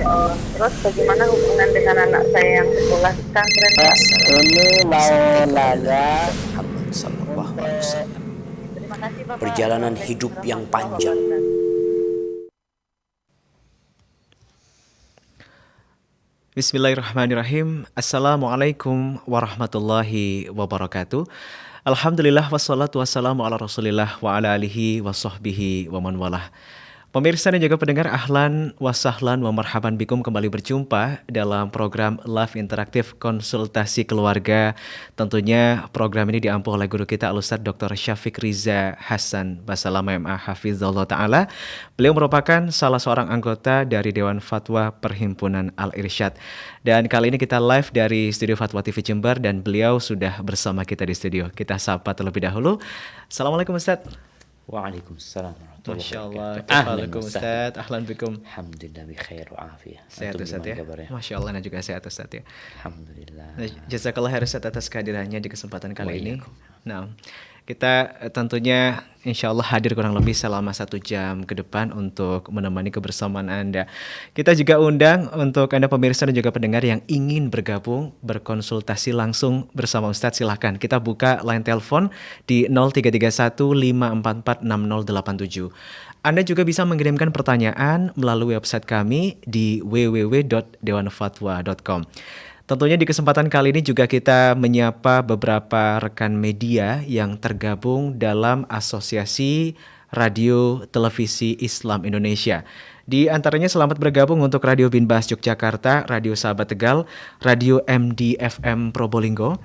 Ya Allah. Terus bagaimana hubungan dengan anak saya yang sekolah di pesantren, Pak? Ini mau nanya Muhammad sallallahu alaihi untuk wasallam. Terima kasih, Bapak. Perjalanan Assalamualaikum hidup yang warahmatullahi panjang. wabarakatuh. Bismillahirrahmanirrahim. Assalamualaikum warahmatullahi wabarakatuh. Alhamdulillah wassalatu wassalamu ala rasulillah wa ala alihi wa sahbihi wa man walah. Pemirsa dan juga pendengar, ahlan wa sahlan wa marhaban bikum, kembali berjumpa dalam program Live Interaktif Konsultasi Keluarga. Tentunya program ini diampu oleh guru kita Al-Ustadz Dr. Syafiq Riza Hasan Basalamah MA Hafizallah Ta'ala. Beliau merupakan salah seorang anggota dari Dewan Fatwa Perhimpunan Al-Irsyad. Dan kali ini kita live dari Studio Fatwa TV Jember dan beliau sudah bersama kita di studio. Kita sapa terlebih dahulu. Assalamualaikum Ustadz. Waalaikumsalam warahmatullahi Masya Allah, wabarakatuh. Assalamualaikum Ustaz, ahlan bikum. Alhamdulillah bi khair wa afiyah. Sehat Antum Ustaz gimana ya. kabarnya? Masya Allah, dan juga sehat Ustaz ya. Alhamdulillah. Nah, jazakallah khair Ustaz atas kehadirannya di kesempatan kali ini. Waalaikum. Nah, kita tentunya insya Allah hadir kurang lebih selama 1 jam ke depan untuk menemani kebersamaan Anda. Kita juga undang untuk Anda pemirsa dan juga pendengar yang ingin bergabung, berkonsultasi langsung bersama Ustadz, silahkan. Kita buka line telepon di 0331 544 6087. Anda juga bisa mengirimkan pertanyaan melalui website kami di www.dewanfatwa.com. Tentunya di kesempatan kali ini juga kita menyapa beberapa rekan media yang tergabung dalam Asosiasi Radio Televisi Islam Indonesia. Di antaranya selamat bergabung untuk Radio Binbas Yogyakarta, Radio Sahabat Tegal, Radio MDFM Probolinggo,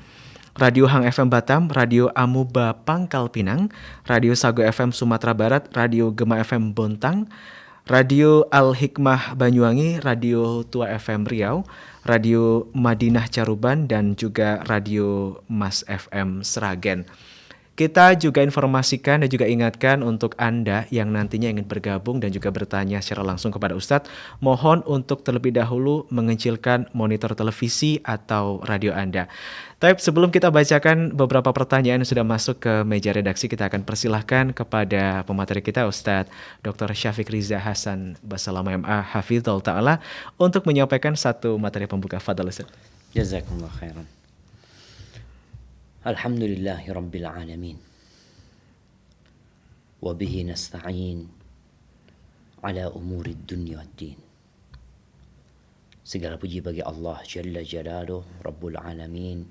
Radio Hang FM Batam, Radio Amuba Pangkal Pinang, Radio Sago FM Sumatera Barat, Radio Gema FM Bontang, Radio Al-Hikmah Banyuwangi, Radio Tua FM Riau, Radio Madinah Caruban, dan juga Radio Mas FM Sragen. Kita juga informasikan dan juga ingatkan untuk Anda yang nantinya ingin bergabung dan juga bertanya secara langsung kepada Ustadz, mohon untuk terlebih dahulu mengecilkan monitor televisi atau radio Anda. Tapi sebelum kita bacakan beberapa pertanyaan yang sudah masuk ke meja redaksi, kita akan persilahkan kepada pemateri kita Ustadz Dr. Syafiq Riza Hasan Basalamah MA Hafizul Ta'ala untuk menyampaikan satu materi pembuka. Fadal Ustadz. Jazakumullah khairan. Alhamdulillahi Rabbil Alamin. Wabihi nasta'in ala umuri dunya wad din. Segala puji bagi Allah Jalla Jalaluh Rabbul Alamin,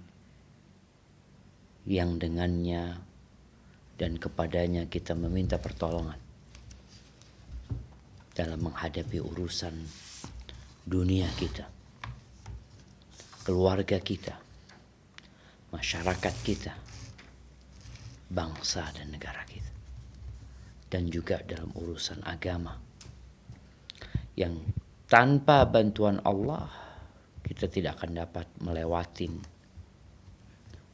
yang dengannya dan kepadanya kita meminta pertolongan dalam menghadapi urusan dunia kita, keluarga kita, masyarakat kita, bangsa dan negara kita, dan juga dalam urusan agama yang tanpa bantuan Allah kita tidak akan dapat melewati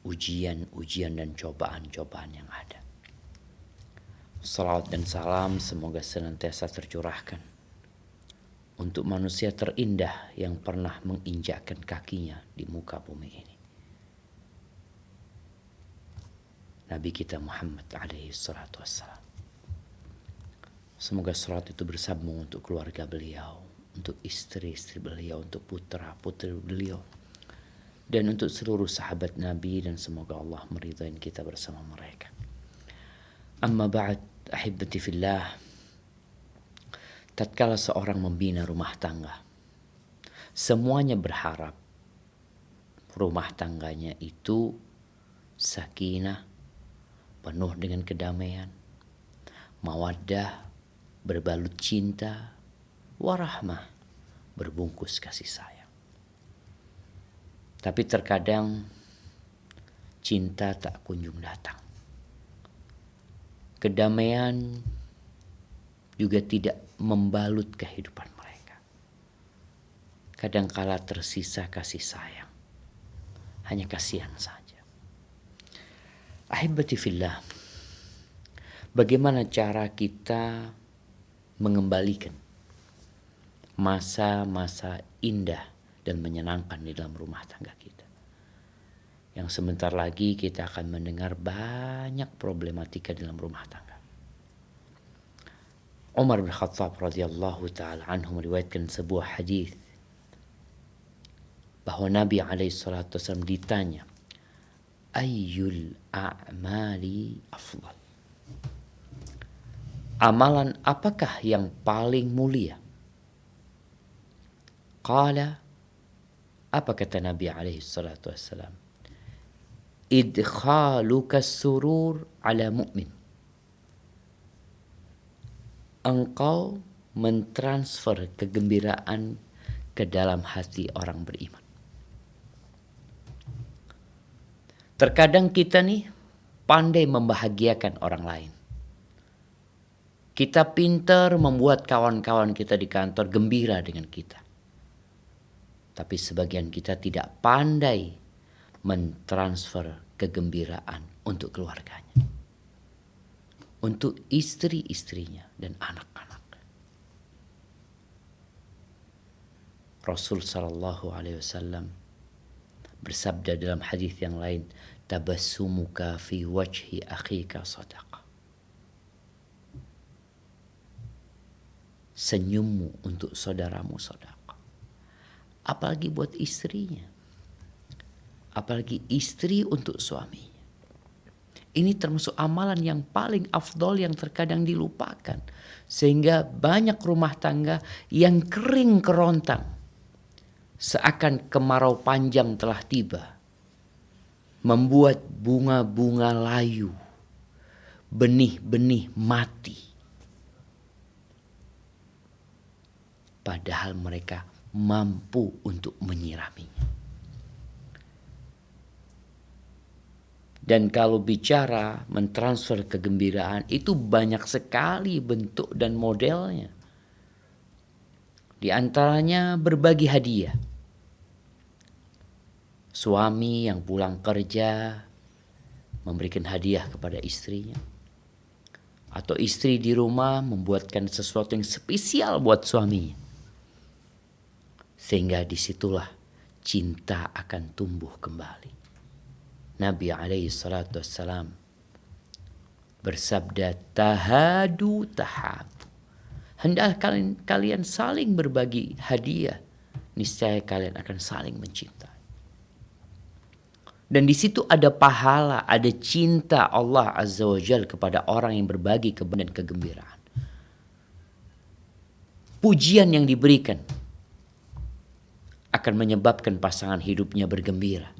ujian-ujian dan cobaan-cobaan yang ada. Salawat dan salam semoga senantiasa tercurahkan untuk manusia terindah yang pernah menginjakkan kakinya di muka bumi ini, Nabi kita Muhammad alaihi salatu wassalam. Semoga salat itu bersambung untuk keluarga beliau, untuk istri-istri beliau, untuk putra-putri beliau, dan untuk seluruh sahabat Nabi, dan semoga Allah meridai kita bersama mereka. Amma ba'd, ahibati fillah. Tatkala seorang membina rumah tangga, semuanya berharap rumah tangganya itu sakinah, penuh dengan kedamaian, mawaddah, berbalut cinta, warahmah, berbungkus kasih sayang. Tapi terkadang cinta tak kunjung datang. Kedamaian juga tidak membalut kehidupan mereka. Kadangkala tersisa kasih sayang, hanya kasihan saja. Ahibati fillah, bagaimana cara kita mengembalikan masa-masa indah dan menyenangkan di dalam rumah tangga kita, yang sebentar lagi kita akan mendengar banyak problematika dalam rumah tangga. Umar bin Khattab radhiyallahu taala anhu meriwayatkan sebuah hadis bahwa Nabi alaihi salatu wasallam ditanya, ayyul a'mali afdal? Amalan apakah yang paling mulia? Qala, apa kata Nabi alaihi salatu wasallam? Idkhaluka surur ala mu'min. Engkau mentransfer kegembiraan ke dalam hati orang beriman. Terkadang kita nih pandai membahagiakan orang lain. Kita pintar membuat kawan-kawan kita di kantor gembira dengan kita. Tapi sebagian kita tidak pandai mentransfer kegembiraan untuk keluarganya, untuk istri-istrinya dan anak-anak. Rasul sallallahu alaihi wasallam bersabda dalam hadis yang lain, tabassumuka fi wajhi akhika sadaqah. Senyummu untuk saudaramu sedekah. Apalagi buat istrinya. Apalagi istri untuk suaminya. Ini termasuk amalan yang paling afdol yang terkadang dilupakan. Sehingga banyak rumah tangga yang kering kerontang. Seakan kemarau panjang telah tiba. Membuat bunga-bunga layu. Benih-benih mati. Padahal mereka mampu untuk menyiraminya. Dan kalau bicara mentransfer kegembiraan itu banyak sekali bentuk dan modelnya. Di antaranya berbagi hadiah. Suami yang pulang kerja memberikan hadiah kepada istrinya. Atau istri di rumah membuatkan sesuatu yang spesial buat suaminya. Sehingga disitulah cinta akan tumbuh kembali. Nabi alaihi salatu wassalam bersabda, tahadu tahabu. Hendak kalian saling berbagi hadiah, niscaya kalian akan saling mencintai. Dan di situ ada pahala, ada cinta Allah Azza wa Jalla kepada orang yang berbagi kebenaran dan kegembiraan. Pujian yang diberikan akan menyebabkan pasangan hidupnya bergembira.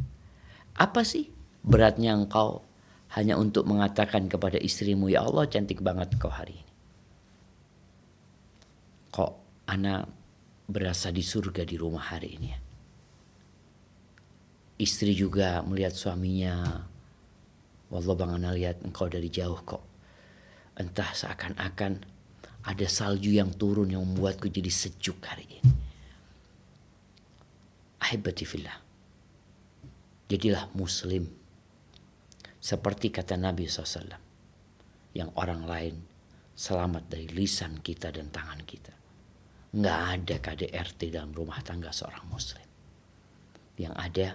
Apa sih beratnya engkau hanya untuk mengatakan kepada istrimu, ya Allah cantik banget kau hari ini. Kok ana berasa di surga di rumah hari ini ya. Istri juga melihat suaminya, wallah bang ana lihat engkau dari jauh kok. Entah seakan-akan ada salju yang turun yang membuatku jadi sejuk hari ini. Ahibati fillah. Jadilah muslim. Seperti kata Nabi SAW. Yang orang lain selamat dari lisan kita dan tangan kita. Nggak ada KDRT dalam rumah tangga seorang muslim. Yang ada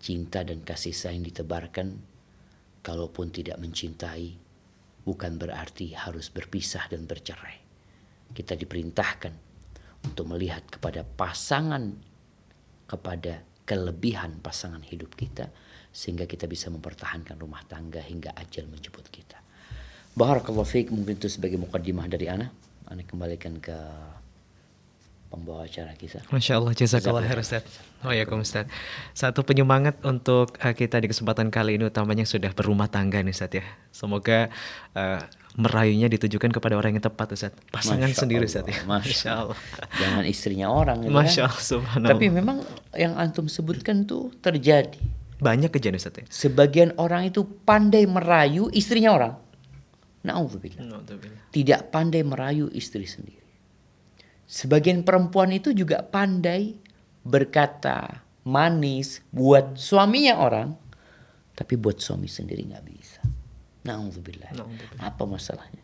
cinta dan kasih sayang ditebarkan. Kalaupun tidak mencintai, bukan berarti harus berpisah dan bercerai. Kita diperintahkan untuk melihat kepada pasangan, kepada kelebihan pasangan hidup kita, sehingga kita bisa mempertahankan rumah tangga hingga ajal menjemput kita. Barakallahu fiik, mungkin itu sebagai mukaddimah dari ana. Ana kembalikan ke pembawa acara kita. Masya Allah, jazakallah khair Ustaz. Ustaz. Satu penyemangat untuk kita di kesempatan kali ini utamanya sudah berumah tangga nih Ustaz ya. Semoga merayunya ditujukan kepada orang yang tepat Ustaz. Pasangan Masya sendiri Ustaz ya. Masya Allah. Jangan istrinya orang gitu. Masya Allah, subhanallah. Tapi memang yang antum sebutkan tuh terjadi. Banyak kejadian Ustaz ya. Sebagian orang itu pandai merayu istrinya orang. Na'udzubillah. Tidak pandai merayu istri sendiri. Sebagian perempuan itu juga pandai berkata manis buat suaminya orang, tapi buat suami sendiri nggak bisa. Na'udzubillah. Apa masalahnya?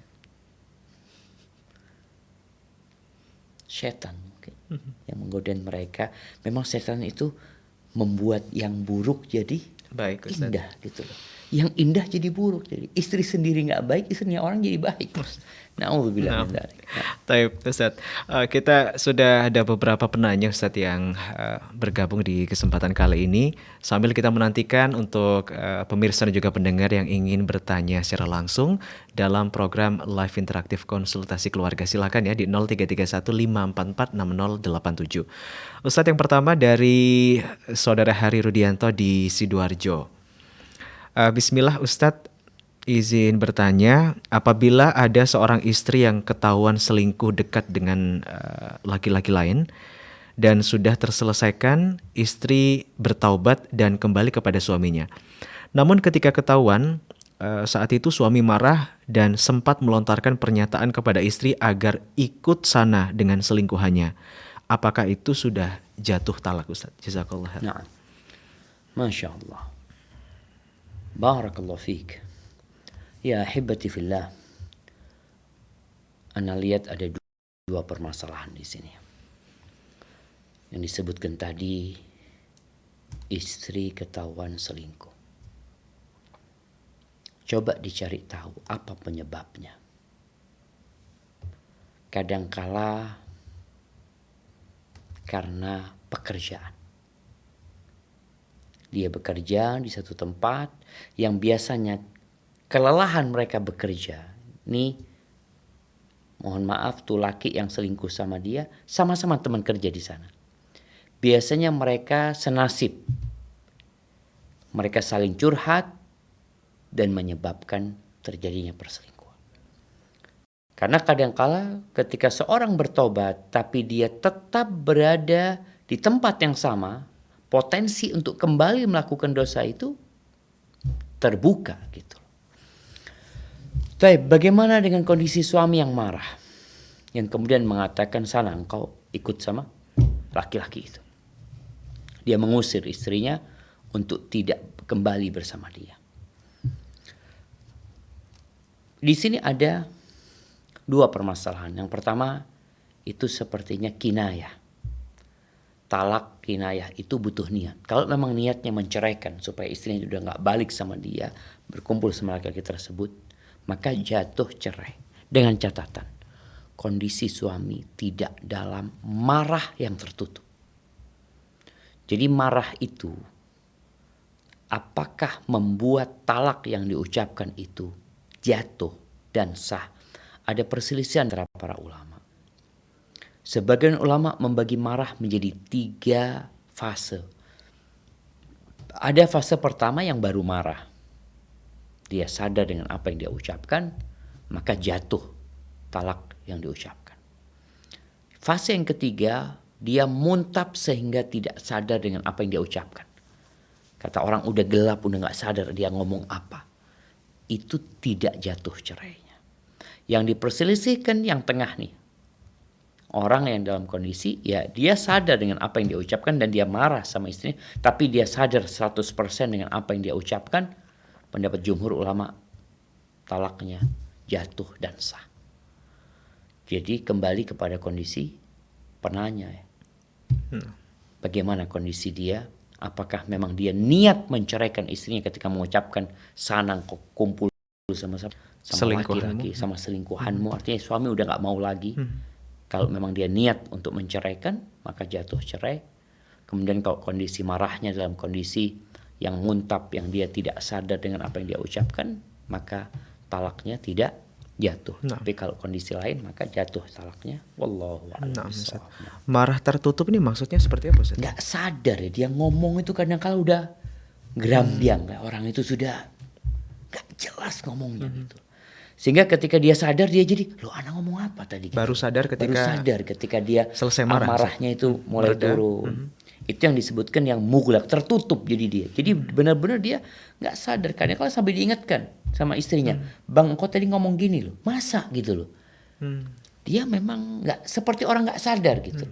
Setan mungkin yang menggodain mereka. Memang setan itu membuat yang buruk jadi baik, Ustaz. indah gitu loh. Yang indah jadi buruk. Jadi istri sendiri nggak baik, istrinya orang jadi baik. Na'udzubillah min dzalik. Taib, Ustaz. Kita sudah ada beberapa penanya Ustaz yang bergabung di kesempatan kali ini. Sambil kita menantikan untuk pemirsa dan juga pendengar yang ingin bertanya secara langsung dalam program live interaktif konsultasi keluarga. Silakan ya di 033154460087. Ustaz, yang pertama dari Saudara Hari Rudianto di Sidoarjo. Bismillah Ustadz, izin bertanya, apabila ada seorang istri yang ketahuan selingkuh dekat dengan laki-laki lain dan sudah terselesaikan, istri bertaubat dan kembali kepada suaminya. Namun ketika ketahuan, saat itu suami marah dan sempat melontarkan pernyataan kepada istri agar ikut sana dengan selingkuhannya. Apakah itu sudah jatuh talak Ustadz? Jazakallah. Nah, Masya Allah. Barakallahu fiik. Ya ahibati fillah. Ana lihat ada dua permasalahan di sini. Yang disebutkan tadi, istri ketahuan selingkuh. Coba dicari tahu apa penyebabnya. Kadangkala karena pekerjaan. Dia bekerja di satu tempat yang biasanya kelelahan mereka bekerja. Nih, mohon maaf tuh laki yang selingkuh sama dia, sama-sama teman kerja di sana. Biasanya mereka senasib. Mereka saling curhat dan menyebabkan terjadinya perselingkuhan. Karena kadangkala ketika seorang bertobat tapi dia tetap berada di tempat yang sama, potensi untuk kembali melakukan dosa itu terbuka gitu. Tapi bagaimana dengan kondisi suami yang marah, yang kemudian mengatakan sana engkau ikut sama laki-laki itu. Dia mengusir istrinya untuk tidak kembali bersama dia. Di sini ada dua permasalahan. Yang pertama itu sepertinya kinayah. Talak kinayah itu butuh niat. Kalau memang niatnya menceraikan supaya istrinya sudah nggak balik sama dia, berkumpul sama laki-laki tersebut, maka jatuh cerai. Dengan catatan, kondisi suami tidak dalam marah yang tertutup. Jadi marah itu, apakah membuat talak yang diucapkan itu jatuh dan sah? Ada perselisihan antara para ulama. Sebagian ulama membagi marah menjadi 3 fase. Ada fase pertama yang baru marah. Dia sadar dengan apa yang dia ucapkan, maka jatuh talak yang diucapkan. Fase yang ketiga, dia muntap sehingga tidak sadar dengan apa yang dia ucapkan. Kata orang udah gelap, udah gak sadar dia ngomong apa. Itu tidak jatuh cerainya. Yang diperselisihkan yang tengah nih. Orang yang dalam kondisi ya dia sadar dengan apa yang dia ucapkan dan dia marah sama istrinya, tapi dia sadar 100% dengan apa yang dia ucapkan. Pendapat jumhur ulama, talaknya jatuh dan sah. Jadi kembali kepada kondisi penanya ya. Bagaimana kondisi dia? Apakah memang dia niat menceraikan istrinya ketika mengucapkan sanang kumpul sama laki-laki, sama selingkuhanmu. Artinya suami udah gak mau lagi. Kalau memang dia niat untuk menceraikan, maka jatuh cerai. Kemudian kalau kondisi marahnya dalam kondisi yang muntap, yang dia tidak sadar dengan apa yang dia ucapkan, maka talaknya tidak jatuh. Tapi kalau kondisi lain, maka jatuh talaknya. Wallahu a'lam. Marah tertutup ini maksudnya seperti apa Ustaz? Nggak sadar ya, dia ngomong itu kadang-kala udah gerambiang. Orang itu sudah nggak jelas ngomongnya gitu. Sehingga ketika dia sadar dia jadi, loh anak ngomong apa tadi? Baru sadar ketika dia selesai marah, marahnya itu mulai turun. Itu yang disebutkan yang mughlaq, tertutup jadi dia. Jadi benar-benar dia nggak sadar. Karena kalau sampai diingatkan sama istrinya, bang engkau tadi ngomong gini loh, masa gitu loh. Dia memang nggak seperti orang nggak sadar gitu.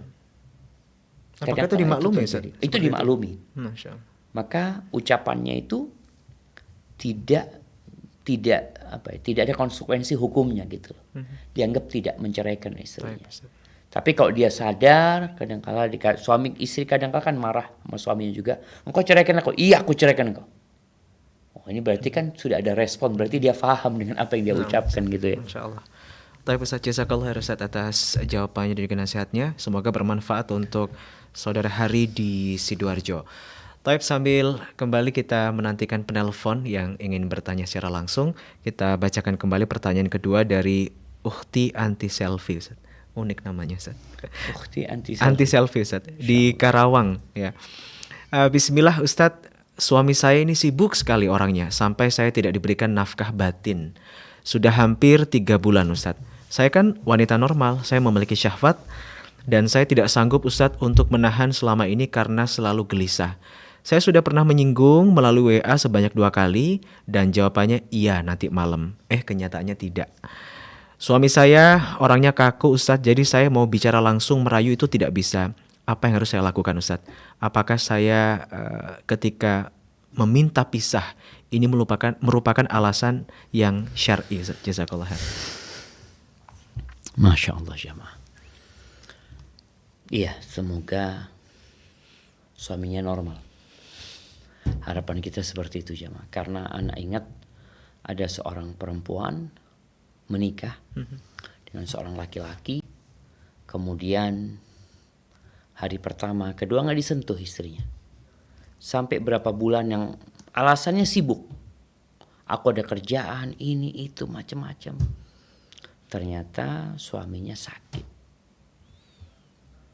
Apakah itu dimaklumi? Itu dimaklumi. Masya Allah. Maka ucapannya itu tidak ada konsekuensi hukumnya gitu. Dianggap tidak menceraikan istrinya. Tapi kalau dia sadar, kadang-kala suami istri kadang-kala kan marah sama suaminya juga. Engkau ceraikan aku. Iya, aku ceraikan engkau. Oh, ini berarti kan sudah ada respon, berarti dia paham dengan apa yang dia ucapkan gitu ya. Masya Allah. Tapi Ustaz, jazakallah khair Ustaz atas jawabannya dan juga nasihatnya. Semoga bermanfaat untuk saudara Hari di Sidoarjo. Taib, sambil kembali kita menantikan penelpon yang ingin bertanya secara langsung, kita bacakan kembali pertanyaan kedua dari Ukhti Anti Selfie Ustaz. Unik namanya Ustaz. Ukhti anti Anti selfie Ustaz di Karawang ya. Bismillah Ustadz, suami saya ini sibuk sekali orangnya sampai saya tidak diberikan nafkah batin. Sudah hampir 3 bulan Ustadz. Saya kan wanita normal, saya memiliki syahwat dan saya tidak sanggup Ustadz untuk menahan selama ini karena selalu gelisah. Saya sudah pernah menyinggung melalui WA sebanyak 2 kali dan jawabannya iya nanti malam. Kenyataannya tidak. Suami saya orangnya kaku Ustadz, jadi saya mau bicara langsung merayu itu tidak bisa. Apa yang harus saya lakukan Ustadz? Apakah saya ketika meminta pisah ini merupakan alasan yang syar'i Ustadz? Jazakallah khair. Masya Allah jamaah. Iya, semoga suaminya normal. Harapan kita seperti itu jamaah. Karena anak ingat ada seorang perempuan menikah dengan seorang laki-laki. Kemudian hari pertama, kedua nggak disentuh istrinya. Sampai berapa bulan yang alasannya sibuk. Aku ada kerjaan, ini, itu, macam-macam. Ternyata suaminya sakit.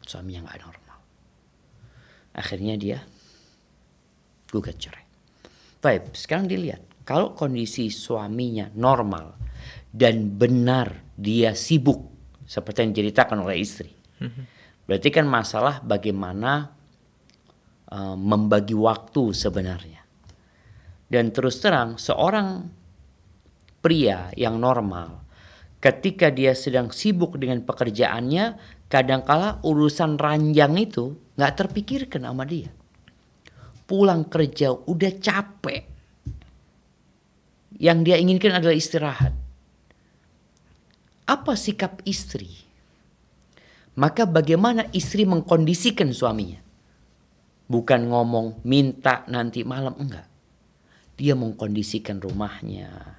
Suaminya nggak normal. Akhirnya dia gugat cerai. Baik, sekarang dilihat. Kalau kondisi suaminya normal dan benar dia sibuk seperti yang diceritakan oleh istri. Berarti kan masalah bagaimana membagi waktu sebenarnya. Dan terus terang seorang pria yang normal ketika dia sedang sibuk dengan pekerjaannya, kadangkala urusan ranjang itu nggak terpikirkan sama dia. Pulang kerja udah capek. Yang dia inginkan adalah istirahat. Apa sikap istri? Maka bagaimana istri mengkondisikan suaminya? Bukan ngomong minta nanti malam, enggak. Dia mengkondisikan rumahnya.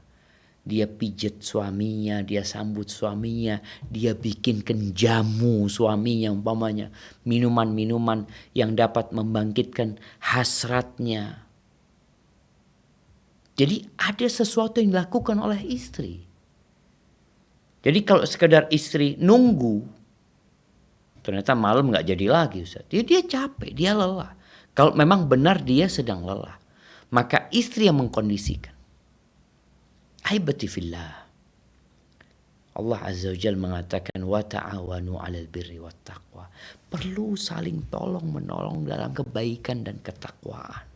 Dia pijet suaminya, dia sambut suaminya, dia bikinkan jamu suaminya umpamanya. Minuman-minuman yang dapat membangkitkan hasratnya. Jadi ada sesuatu yang dilakukan oleh istri. Jadi kalau sekedar istri nunggu, ternyata malam gak jadi lagi Ustaz. Dia capek, dia lelah. Kalau memang benar dia sedang lelah, maka istri yang mengkondisikan. Ahibati fillah. Allah Azza wa Jalla mengatakan wa ta'awanu 'alal birri wat taqwa. Perlu saling tolong menolong dalam kebaikan dan ketakwaan.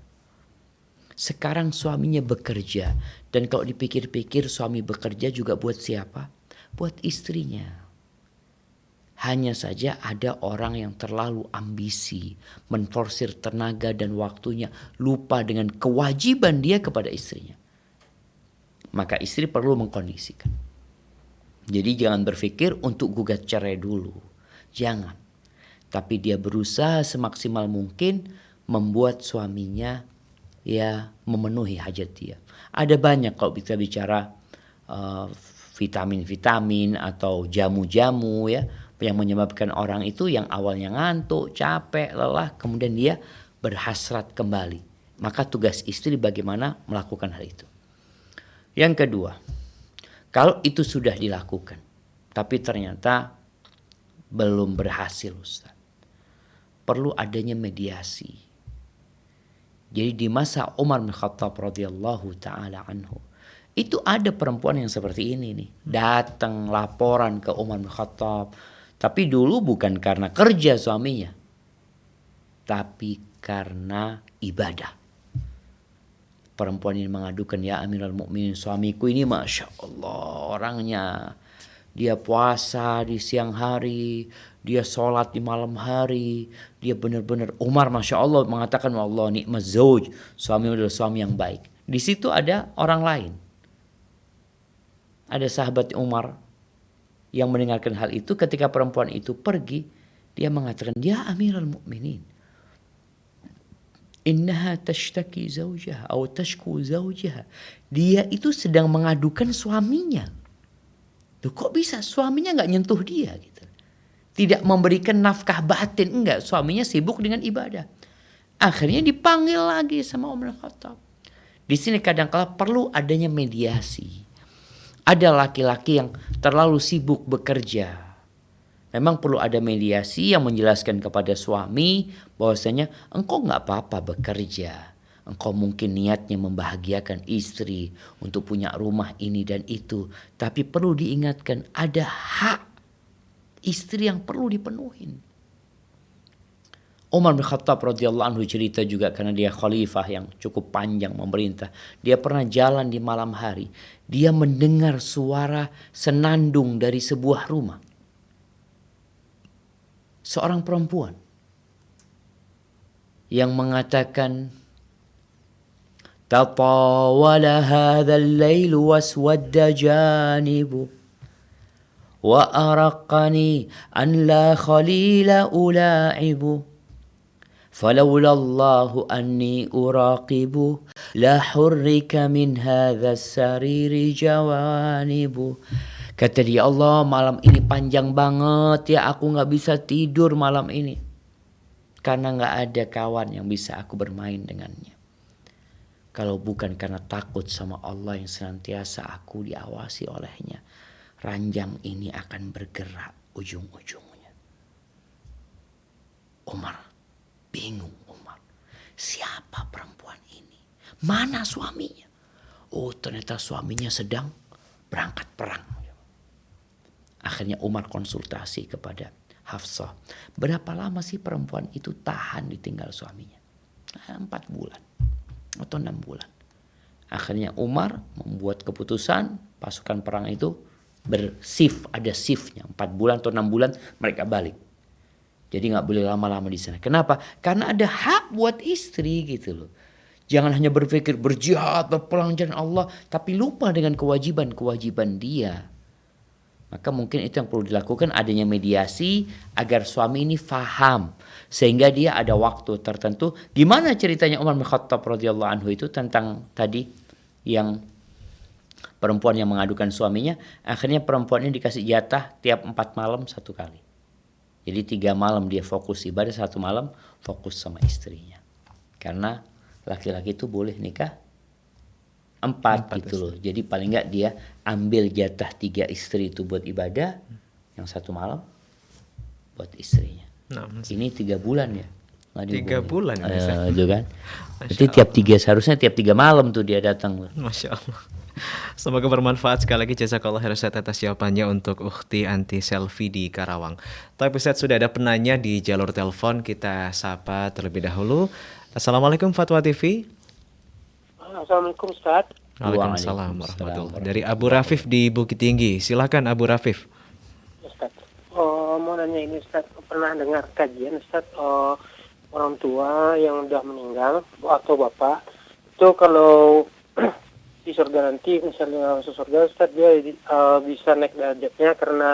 Sekarang suaminya bekerja dan kalau dipikir-pikir suami bekerja juga buat siapa? Buat istrinya. Hanya saja ada orang yang terlalu ambisi, menforsir tenaga dan waktunya, lupa dengan kewajiban dia kepada istrinya. Maka istri perlu mengkondisikan. Jadi jangan berpikir untuk gugat cerai dulu. Jangan. Tapi dia berusaha semaksimal mungkin membuat suaminya ya memenuhi hajat dia. Ada banyak kalau kita bicara vitamin-vitamin atau jamu-jamu ya yang menyebabkan orang itu yang awalnya ngantuk, capek, lelah, kemudian dia berhasrat kembali. Maka tugas istri bagaimana melakukan hal itu. Yang kedua, kalau itu sudah dilakukan, tapi ternyata belum berhasil Ustaz, perlu adanya mediasi. Jadi di masa Umar bin Khattab radhiyallahu taala anhu, itu ada perempuan yang seperti ini nih, datang laporan ke Umar bin Khattab, tapi dulu bukan karena kerja suaminya, tapi karena ibadah. Perempuan ini mengadukan, ya Amirul Mukminin, suamiku ini Masya Allah orangnya. Dia puasa di siang hari, dia sholat di malam hari, dia benar-benar. Umar Masya Allah mengatakan, Allah nikmat zauj, suami adalah suami yang baik. Di situ ada orang lain. Ada sahabat Umar yang mendengarkan hal itu. Ketika perempuan itu pergi, dia mengatakan, ya Amirul Mukminin, innaha tashtaki zawjaha atau tashku zawjaha. Dia itu sedang mengadukan suaminya. Tuh, kok bisa suaminya nggak nyentuh dia gitu. Tidak memberikan nafkah batin, enggak, suaminya sibuk dengan ibadah. Akhirnya dipanggil lagi sama Umar bin Khattab. Di sini kadang-kala perlu adanya mediasi. Ada laki-laki yang terlalu sibuk bekerja. Memang perlu ada mediasi yang menjelaskan kepada suami bahwasanya engkau nggak apa-apa bekerja. Engkau mungkin niatnya membahagiakan istri untuk punya rumah ini dan itu. Tapi perlu diingatkan ada hak istri yang perlu dipenuhin. Umar bin Khattab radhiyallahu anhu cerita juga karena dia khalifah yang cukup panjang memerintah. Dia pernah jalan di malam hari. Dia mendengar suara senandung dari sebuah rumah. Seorang perempuan yang mengatakan, tatawala hadzal lail waswadda janibu wa araqani an la khalila ula'ibu falawla Allahu anni uraqibu la hurrika min hadzas sariri jawanibu. Kata dia, Allah, malam ini panjang banget ya, aku gak bisa tidur malam ini. Karena gak ada kawan yang bisa aku bermain dengannya. Kalau bukan karena takut sama Allah yang senantiasa aku diawasi olehnya, ranjang ini akan bergerak ujung-ujungnya. Umar, bingung Umar. Siapa perempuan ini? Mana suaminya? Oh, ternyata suaminya sedang berangkat perang. Akhirnya Umar konsultasi kepada Hafsah. Berapa lama sih perempuan itu tahan ditinggal suaminya? 4 bulan atau 6 bulan. Akhirnya Umar membuat keputusan pasukan perang itu bershift, ada shiftnya. 4 bulan atau 6 bulan mereka balik. Jadi gak boleh lama-lama di sana. Kenapa? Karena ada hak buat istri gitu loh. Jangan hanya berpikir berjihad, berperang jalan Allah, tapi lupa dengan kewajiban-kewajiban dia. Maka mungkin itu yang perlu dilakukan, adanya mediasi agar suami ini faham. Sehingga dia ada waktu tertentu. Gimana ceritanya Umar bin Khattab radhiyallahu anhu itu tentang tadi yang perempuan yang mengadukan suaminya. Akhirnya perempuan ini dikasih jatah tiap 4 malam 1 kali. Jadi 3 malam dia fokus ibadah, 1 malam fokus sama istrinya. Karena laki-laki itu boleh nikah 4 gitu loh. Jadi paling enggak dia ambil jatah 3 istri itu buat ibadah, yang 1 malam buat istrinya. Nah, ini 3 bulan ya. 3 bulan itu kan. Berarti seharusnya tiap 3 malam tuh dia datang. Masya Allah. Semoga bermanfaat. Sekali lagi jazakallah khairan Ustaz atas jawabannya untuk Ukhti Anti Selfie di Karawang. Tapi Ustaz, sudah ada penanya di jalur telepon, kita sapa terlebih dahulu. Assalamualaikum Fatwa TV. Assalamualaikum Ustaz. Waalaikumsalam warahmatullahi. Dari Abu Rafif di Bukit Tinggi. Silakan Abu Rafif. Ustaz, mau nanya ini Ustaz, pernah dengar kajian Ustaz, orang tua yang udah meninggal atau bapak itu kalau di surga nanti misalnya masuk surga Ustaz, dia bisa naik derajatnya karena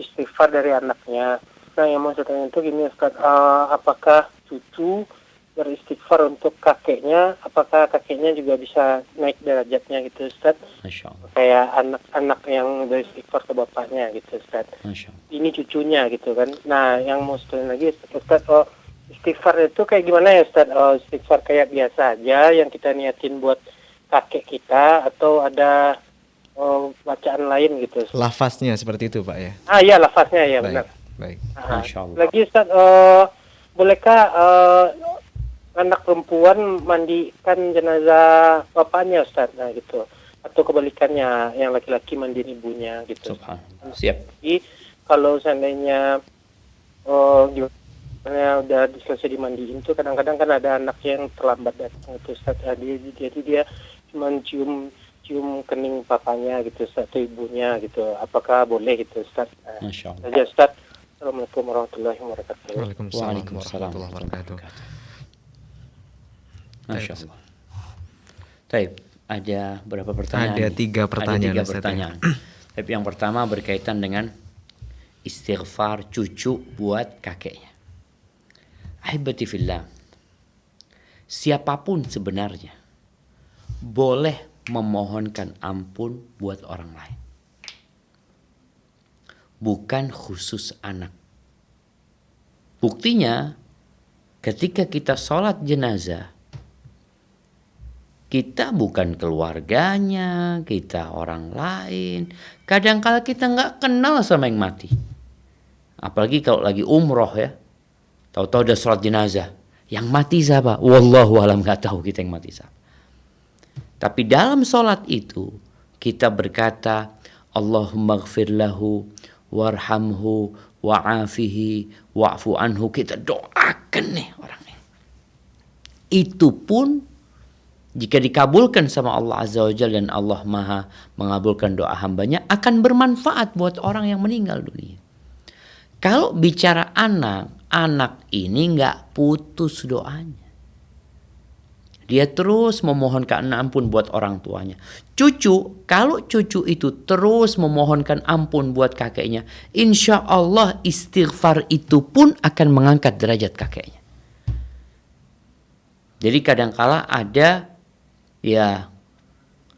istighfar dari anaknya. Nah yang mau saya tanya itu gini Ustaz, apakah cucu beristighfar untuk kakeknya, apakah kakeknya juga bisa naik derajatnya gitu Ustaz? Masya Allah. Kayak anak-anak yang beristighfar ke bapaknya gitu Ustaz. Masya Allah. Ini cucunya gitu kan. Nah yang mau saya tanya lagi Ustaz, istighfar itu kayak gimana ya Ustaz? Istighfar kayak biasa aja yang kita niatin buat kakek kita atau ada bacaan lain gitu Ustaz? Lafaznya seperti itu Pak ya? Iya lafaznya ya. Baik, benar. Baik. Masya Allah. Lagi Ustaz, bolehkah anak perempuan mandikan jenazah bapaknya Ustaz? Nah gitu. Atau kebalikannya, yang laki-laki mandiin ibunya gitu. Subhanallah. Siap. Jadi kalau seandainya udah selesai dimandiin tuh kadang-kadang kan ada anak yang terlambat datang itu Ustaz. Jadi dia cuma cium kening papanya gitu Ustaz, atau ibunya gitu. Apakah boleh gitu Ustaz? Masya Allah. Saja Ustaz. Assalamualaikum warahmatullahi wabarakatuh. Waalaikumsalam warahmatullahi wabarakatuh. Masya Allah. Baik, ada berapa pertanyaan? Ada 3 pertanyaan. Ada 3 pertanyaan. Tapi yang pertama berkaitan dengan istighfar cucu buat kakeknya. Ahibati fillah. siapapun sebenarnya boleh memohonkan ampun buat orang lain. Bukan khusus anak. Buktinya ketika kita sholat jenazah, kita bukan keluarganya, kita orang lain. Kadang-kala kita nggak kenal sama yang mati. Apalagi kalau lagi umroh ya. Tahu-tahu udah sholat jenazah. Yang mati siapa? Wallahu alam, nggak tahu kita yang mati siapa. Tapi dalam sholat itu kita berkata, Allahumma gfir lahu warhamhu wa'afihi wa'fu anhu. Kita doakan nih orangnya. Itu pun jika dikabulkan sama Allah Azza wa Jalla dan Allah Maha mengabulkan doa hambanya, akan bermanfaat buat orang yang meninggal dunia. Kalau bicara anak ini nggak putus doanya. Dia terus memohonkan ampun buat orang tuanya. Cucu, kalau cucu itu terus memohonkan ampun buat kakeknya, insya Allah istighfar itu pun akan mengangkat derajat kakeknya. Jadi kadangkala ada ya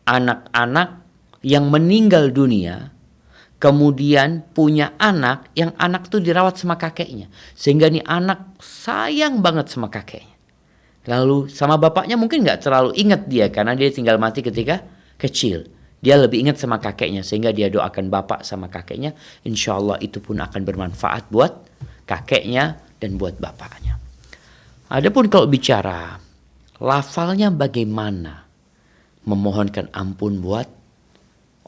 anak-anak yang meninggal dunia, kemudian punya anak yang anak itu dirawat sama kakeknya. Sehingga nih anak sayang banget sama kakeknya. Lalu sama bapaknya mungkin gak terlalu ingat dia karena dia tinggal mati ketika kecil. Dia lebih ingat sama kakeknya sehingga dia doakan bapak sama kakeknya. Insya Allah itu pun akan bermanfaat buat kakeknya dan buat bapaknya. Adapun kalau bicara lafalnya bagaimana memohonkan ampun buat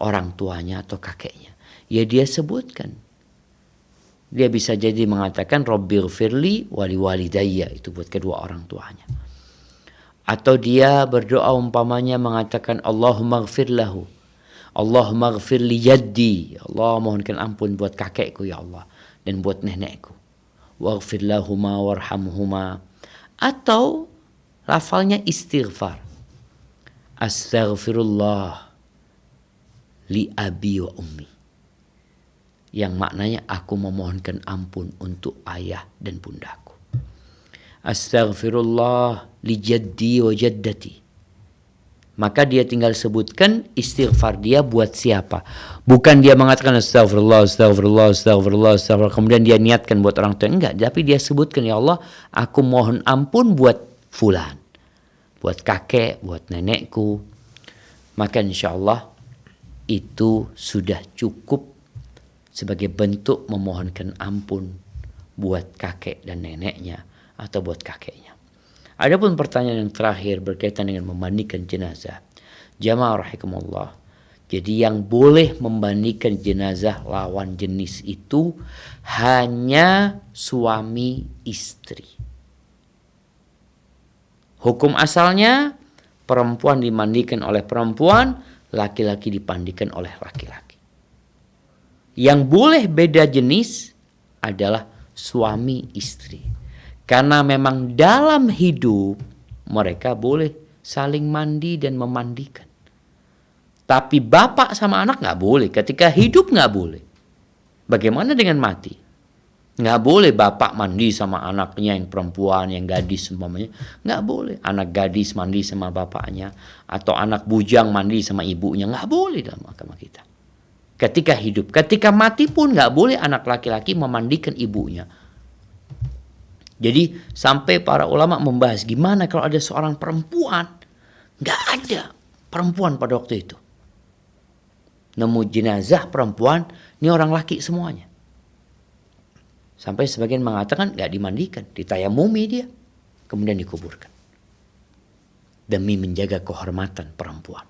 orang tuanya atau kakeknya. Ya dia sebutkan. Dia bisa jadi mengatakan Rabbighfirli wali walidayya, itu buat kedua orang tuanya. Atau dia berdoa umpamanya mengatakan Allahumma gfir lahu, Allahumma gfir li jaddi, Allah mohonkan ampun buat kakekku ya Allah dan buat nenekku. Waghfir lahuma warhamhuma. Atau lafalnya istighfar. Astaghfirullah li abi wa ummi. Yang maknanya aku memohonkan ampun untuk ayah dan bundaku. Astaghfirullah li jaddi wa jaddati. Maka dia tinggal sebutkan istighfar dia buat siapa. Bukan dia mengatakan astagfirullah, astagfirullah, astagfirullah, astagfirullah. Kemudian dia niatkan buat orang tua. Enggak, tapi dia sebutkan ya Allah, aku mohon ampun buat fulan. Buat kakek, buat nenekku. Maka insya Allah itu sudah cukup sebagai bentuk memohonkan ampun buat kakek dan neneknya atau buat kakeknya. Adapun pertanyaan yang terakhir berkaitan dengan memandikan jenazah. Jamaah rahimakumullah. Jadi yang boleh memandikan jenazah lawan jenis itu hanya suami istri. Hukum asalnya perempuan dimandikan oleh perempuan, laki-laki dipandikan oleh laki-laki. Yang boleh beda jenis adalah suami istri. Karena memang dalam hidup mereka boleh saling mandi dan memandikan. Tapi bapak sama anak gak boleh. Ketika hidup gak boleh. Bagaimana dengan mati? Gak boleh bapak mandi sama anaknya yang perempuan, yang gadis umpamanya. Gak boleh. Anak gadis mandi sama bapaknya. Atau anak bujang mandi sama ibunya. Gak boleh dalam agama kita. Ketika hidup. Ketika mati pun gak boleh anak laki-laki memandikan ibunya. Jadi sampai para ulama membahas gimana kalau ada seorang perempuan. Gak ada perempuan pada waktu itu. Nemu jenazah perempuan, ini orang laki semuanya. Sampai sebagian mengatakan gak dimandikan, ditayamumi dia. Kemudian dikuburkan. Demi menjaga kehormatan perempuan.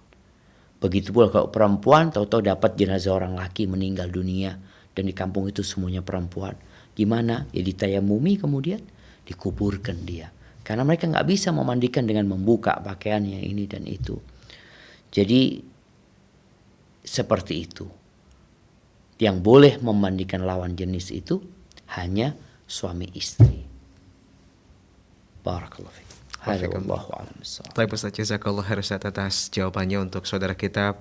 Begitu pula kalau perempuan tahu-tahu dapat jenazah orang laki meninggal dunia. Dan di kampung itu semuanya perempuan. Gimana? Ya ditayamumi kemudian dikuburkan dia. Karena mereka gak bisa memandikan dengan membuka pakaiannya ini dan itu. Jadi seperti itu. Yang boleh memandikan lawan jenis itu hanya suami istri. Barakallahu fiik. Wallahu a'lam bissawab. Baik Ustaz, jazakallahu khairan Ustaz atas jawabannya untuk saudara kita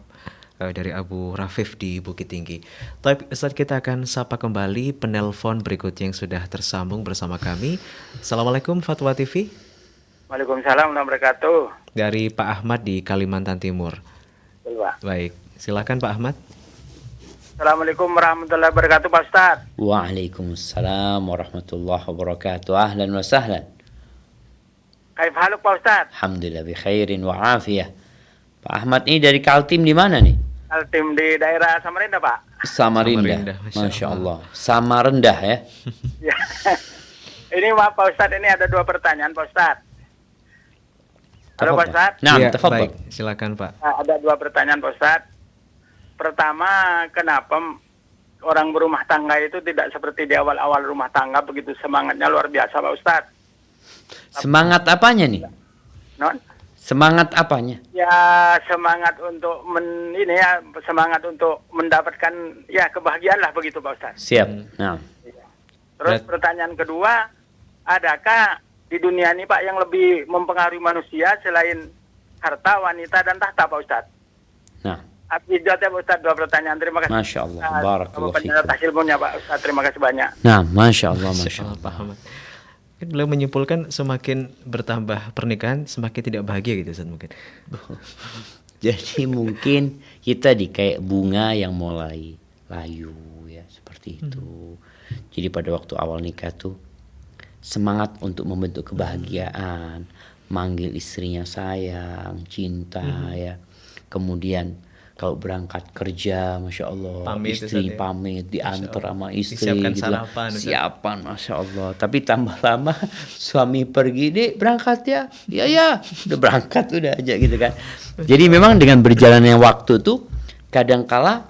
dari Abu Rafif di Bukit Tinggi. Tapi Ustaz, kita akan sapa kembali penelpon berikutnya yang sudah tersambung bersama kami. Assalamualaikum Fatwa TV. Waalaikumsalam warahmatullahi wabarakatuh. Dari Pak Ahmad di Kalimantan Timur. Betul, Pak. Baik, silakan Pak Ahmad. Assalamualaikum warahmatullahi wabarakatuh, Pak Ustadz. Waalaikumsalam warahmatullahi wabarakatuh. Ahlan wa sahlan. Kaif haluk, Pak Ustadz? Alhamdulillah bi khairin wa afiyah. Pak Ahmad ini dari Kaltim di mana nih? Altim di daerah Samarinda, Pak. Samarinda. Samarinda, Masya Allah. Sama rendah ya. Ya. Ini Pak Ustadz, ini ada 2 pertanyaan, Pak Ustadz. Halo, Pak Ustadz. Nah, Iya, tafadhal. baik, silakan Pak. Nah, ada 2 pertanyaan, Pak Ustadz. Pertama, kenapa orang berumah tangga itu tidak seperti di awal-awal rumah tangga, begitu semangatnya luar biasa, Pak Ustadz. Semangat apanya nih? Non? Semangat apanya? Ya, semangat untuk semangat untuk mendapatkan ya kebahagiaan lah, begitu, Pak Ustadz. Siap. Nah. Terus pertanyaan kedua, adakah di dunia ini, Pak, yang lebih mempengaruhi manusia selain harta, wanita, dan tahta, Pak Ustadz? Nah. Abidot ya, Pak Ustadz, 2 pertanyaan. Terima kasih. Masya Allah. Barakallahu Penyertas fikum. ilmunya, Pak Ustadz. Terima kasih banyak. Nah, Masya Allah. Masya Pak Allah. Ahmad. Kan beliau menyimpulkan semakin bertambah pernikahan semakin tidak bahagia gitu Ustaz mungkin. Jadi mungkin kita di kayak bunga yang mulai layu ya, seperti itu. Jadi pada waktu awal nikah tuh semangat untuk membentuk kebahagiaan, manggil istrinya sayang, cinta ya. Kemudian kalau berangkat kerja, Masya Allah, Pamit, istri Ustaz, ya. pamit, diantar sama istri. Disiapkan gitu. sarapan, Ustaz. Siapan, Masya Allah. Tapi tambah lama suami pergi, Dek berangkat ya. Ya, udah berangkat udah aja gitu kan. Jadi memang dengan berjalannya waktu tuh kadangkala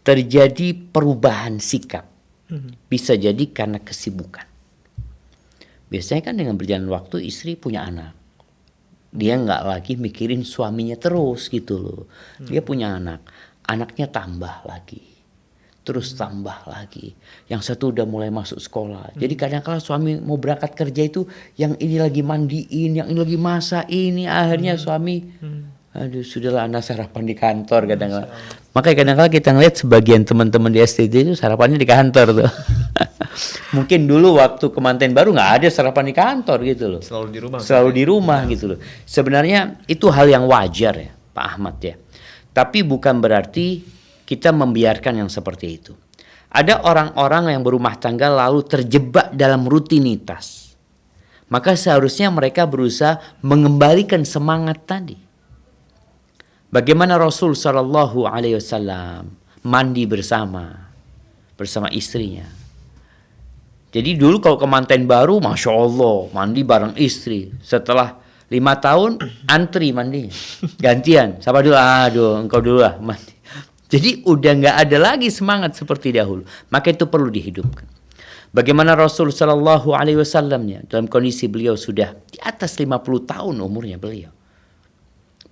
terjadi perubahan sikap. Bisa jadi karena kesibukan. Biasanya kan dengan berjalan waktu istri punya anak. Dia nggak lagi mikirin suaminya terus gitu loh. Dia punya anak, anaknya tambah lagi, terus tambah lagi. Yang satu udah mulai masuk sekolah. Jadi kadang-kadang suami mau berangkat kerja itu, yang ini lagi mandiin, yang ini lagi masak ini. Akhirnya suami, aduh sudahlah anak sarapan di kantor kadang-kadang. Makanya kadang-kadang kita ngeliat sebagian teman-teman di STD itu sarapannya di kantor tuh. Mungkin dulu waktu kemanten baru nggak ada sarapan di kantor gitu loh. Selalu di rumah. Selalu di rumah gitu loh. Sebenarnya itu hal yang wajar ya Pak Ahmad ya. Tapi bukan berarti kita membiarkan yang seperti itu. Ada orang-orang yang berumah tangga lalu terjebak dalam rutinitas. Maka seharusnya mereka berusaha mengembalikan semangat tadi. Bagaimana Rasul Shallallahu Alaihi Wasallam mandi bersama istrinya. Jadi dulu kalau kemanten baru, Masya Allah, mandi bareng istri. Setelah 5 tahun, antri mandinya. Gantian, siapa dulu? Aduh, engkau dulu lah mandi. Jadi udah nggak ada lagi semangat seperti dahulu. Maka itu perlu dihidupkan. Bagaimana Rasul Shallallahu Alaihi Wasallamnya dalam kondisi beliau sudah di atas 50 tahun umurnya beliau.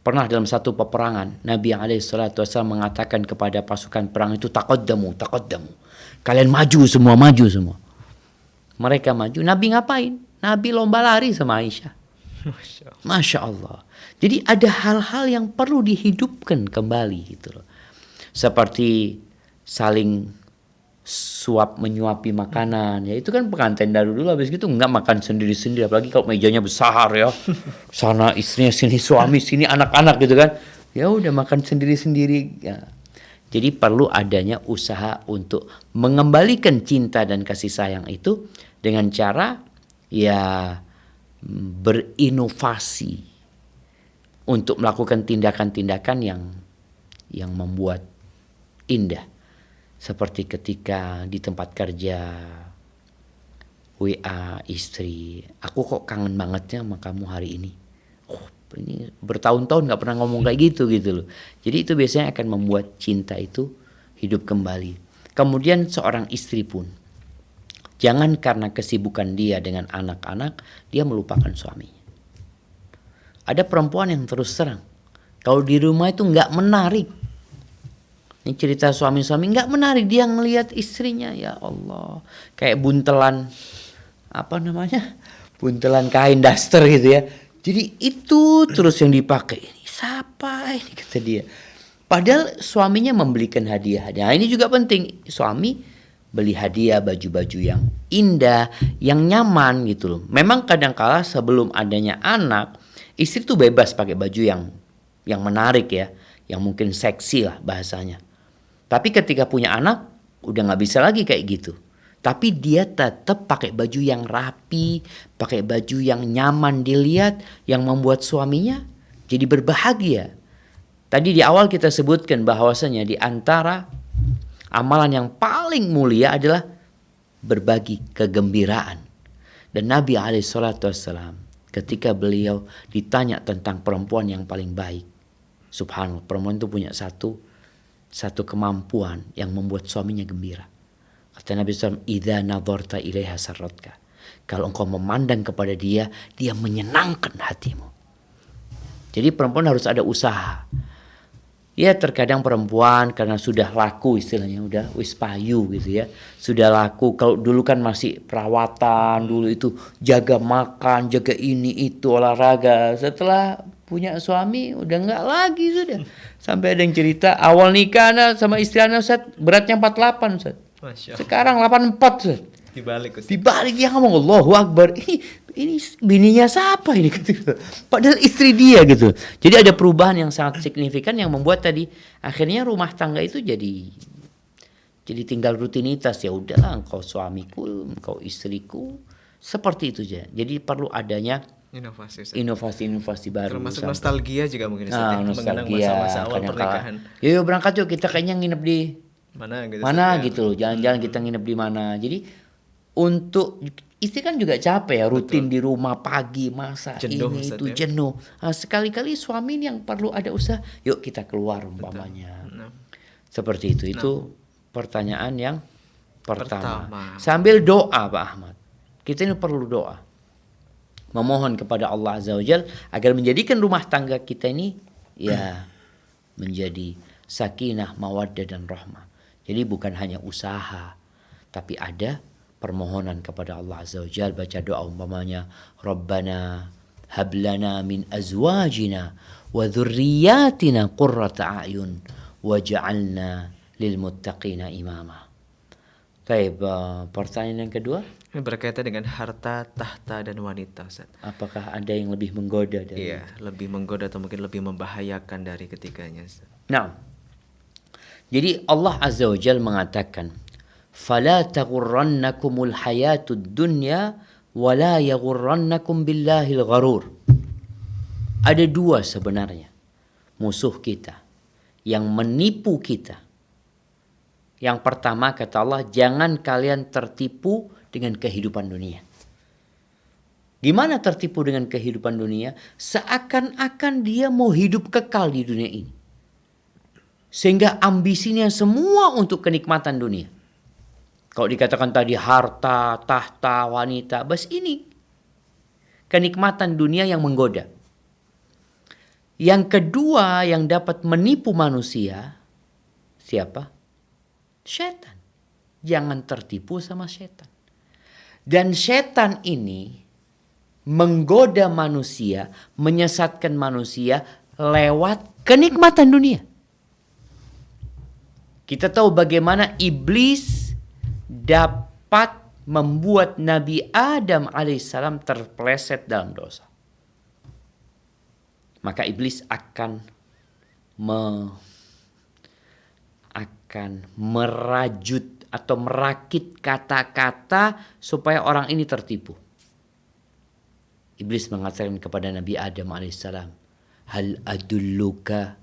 Pernah dalam satu peperangan, Nabi SAW mengatakan kepada pasukan perang itu, taqaddamu. Kalian maju semua. Mereka maju. Nabi ngapain? Nabi lomba lari sama Aisyah. Masya Allah. Jadi ada hal-hal yang perlu dihidupkan kembali gitu loh. Seperti saling suap menyuapi makanan. Ya itu kan pengantin dulu habis gitu nggak makan sendiri-sendiri. Apalagi kalau mejanya besar ya. Sana istrinya, sini suami, sini anak-anak gitu kan. Ya udah makan sendiri-sendiri. Ya. Jadi perlu adanya usaha untuk mengembalikan cinta dan kasih sayang itu dengan cara ya berinovasi untuk melakukan tindakan-tindakan yang membuat indah. Seperti ketika di tempat kerja WA istri, aku kok kangen bangetnya sama kamu hari ini. Oh, ini bertahun-tahun gak pernah ngomong kayak gitu loh. Jadi itu biasanya akan membuat cinta itu hidup kembali. Kemudian seorang istri pun, jangan karena kesibukan dia dengan anak-anak, dia melupakan suaminya. Ada perempuan yang terus terang, kalau di rumah itu gak menarik. Ini cerita suami-suami gak menarik, dia ngelihat istrinya, ya Allah, kayak buntelan, buntelan kain daster gitu ya. Jadi itu terus yang dipakai. Ini siapa ini, kata dia. Padahal suaminya membelikan hadiah. Nah ini juga penting. Suami beli hadiah, baju-baju yang indah, yang nyaman gitu loh. Memang kadang-kala sebelum adanya anak, istri tuh bebas pakai baju yang menarik ya, yang mungkin seksi lah bahasanya. Tapi ketika punya anak, udah nggak bisa lagi kayak gitu. Tapi dia tetap pakai baju yang rapi, pakai baju yang nyaman dilihat, yang membuat suaminya jadi berbahagia. Tadi di awal kita sebutkan bahwasanya di antara amalan yang paling mulia adalah berbagi kegembiraan. Dan Nabi SAW ketika beliau ditanya tentang perempuan yang paling baik, subhanallah, perempuan itu punya satu kemampuan yang membuat suaminya gembira. Kata Nabi SAW, idza nadharta ilaiha sarratka. Kalau engkau memandang kepada dia, dia menyenangkan hatimu. Jadi perempuan harus ada usaha. Ya terkadang perempuan karena sudah laku istilahnya, udah wis payu gitu ya. Sudah laku, kalau dulu kan masih perawatan, dulu itu jaga makan, jaga ini itu, olahraga. Setelah punya suami udah enggak lagi sudah. Sampai ada yang cerita awal nikah sama istri anak Ustaz beratnya 48 Ustaz. Sekarang 84 Ustaz. Dibalik dia ngomong Allahu Akbar. Ini bininya siapa ini? Padahal istri dia gitu. Jadi ada perubahan yang sangat signifikan yang membuat tadi akhirnya rumah tangga itu jadi tinggal rutinitas. Ya udahlah, engkau suamiku, engkau istriku, seperti itu aja. Jadi perlu adanya inovasi baru. Termasuk nostalgia juga mungkin nostalgia, mengenang masa-masa awal pernikahan. Yuk berangkat yuk, kita kayaknya nginep di mana gitu loh. Jalan-jalan kita nginep di mana. Jadi untuk istri kan juga capek ya, rutin di rumah pagi masak jenuh, ini itu jenuh. Nah, sekali-kali suami ini yang perlu ada usaha. Yuk kita keluar umpamanya. Seperti itu. Itu pertanyaan yang pertama. Sambil doa Pak Ahmad. Kita ini perlu doa. Memohon kepada Allah Azza wa Jalla agar menjadikan rumah tangga kita ini ya menjadi sakinah, mawaddah dan rahmah. Jadi bukan hanya usaha, tapi ada permohonan kepada Allah Azza wa Jalla, baca doa umpamanya Rabbana hablana min azwajina wa dhurriyyatina qurrata a'yun waj'alna lil muttaqina imama. Baik, pertanyaan yang kedua berkaitan dengan harta, tahta dan wanita, Ustaz. Apakah ada yang lebih menggoda dari? Iya, lebih menggoda atau mungkin lebih membahayakan dari ketiganya, Ustaz. Nah, jadi Allah Azza wa Jalla mengatakan فَلَا تَغُرَّنَّكُمُ الْحَيَاةُ الدُّنْيَا وَلَا يَغُرَّنَّكُمْ بِاللَّهِ الْغَرُورِ. Ada dua sebenarnya musuh kita yang menipu kita. Yang pertama kata Allah, jangan kalian tertipu dengan kehidupan dunia. Gimana tertipu dengan kehidupan dunia? Seakan-akan dia mau hidup kekal di dunia ini. Sehingga ambisinya semua untuk kenikmatan dunia. Kalau dikatakan tadi harta, tahta, wanita, bas ini kenikmatan dunia yang menggoda. Yang kedua yang dapat menipu manusia, siapa? Setan. Jangan tertipu sama setan. Dan setan ini menggoda manusia, menyesatkan manusia lewat kenikmatan dunia. Kita tahu bagaimana iblis dapat membuat Nabi Adam alaihissalam terpeleset dalam dosa. Maka iblis akan merajut atau merakit kata-kata supaya orang ini tertipu. Iblis mengatakan kepada Nabi Adam alaihissalam, hal adulluka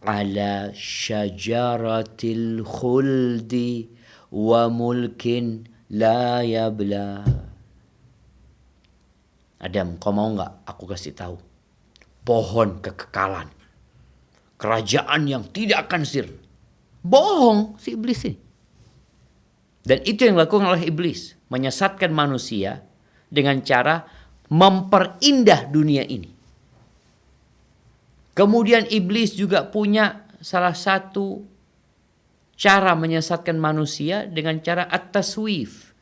ala syajaratil khuldi wa mulkin la yabla. Adam, kau mau nggak aku kasih tahu pohon kekekalan, kerajaan yang tidak akan sirna. Bohong si iblis ini. Dan itu yang dilakukan oleh iblis, menyesatkan manusia dengan cara memperindah dunia ini. Kemudian iblis juga punya salah satu cara menyesatkan manusia dengan cara at-taswif,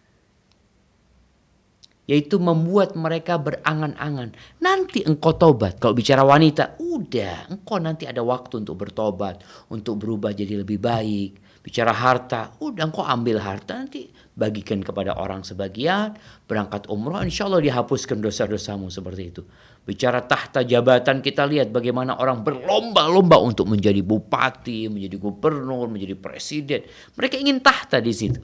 yaitu membuat mereka berangan-angan. Nanti engkau tobat. Kalau bicara wanita, udah, engkau nanti ada waktu untuk bertobat, untuk berubah jadi lebih baik. Bicara harta, udah engkau ambil harta nanti bagikan kepada orang sebagian, berangkat umroh insya Allah dihapuskan dosa-dosamu seperti itu. Bicara tahta jabatan, kita lihat bagaimana orang berlomba-lomba untuk menjadi bupati, menjadi gubernur, menjadi presiden. Mereka ingin tahta di situ.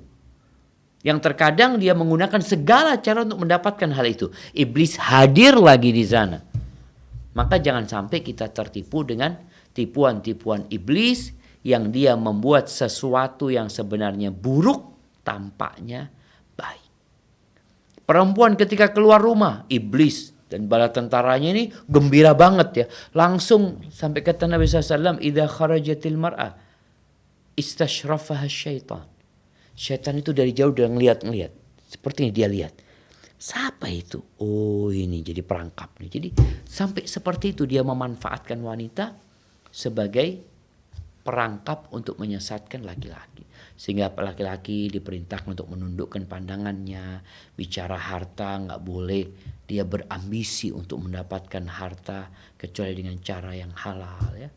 Yang terkadang dia menggunakan segala cara untuk mendapatkan hal itu. Iblis hadir lagi di sana. Maka jangan sampai kita tertipu dengan tipuan-tipuan iblis yang dia membuat sesuatu yang sebenarnya buruk tampaknya baik. Perempuan ketika keluar rumah, iblis dan bala tentaranya ini gembira banget ya. Langsung sampai kata Nabi SAW, "Idza kharajatil mar'ah istashrafaha syaitan." Syaitan itu dari jauh udah ngeliat. Seperti ini dia lihat. Siapa itu? Oh, ini jadi perangkap nih. Jadi sampai seperti itu dia memanfaatkan wanita sebagai perangkap untuk menyesatkan laki-laki. Sehingga laki-laki diperintahkan untuk menundukkan pandangannya. Bicara harta nggak boleh dia berambisi untuk mendapatkan harta kecuali dengan cara yang halal ya.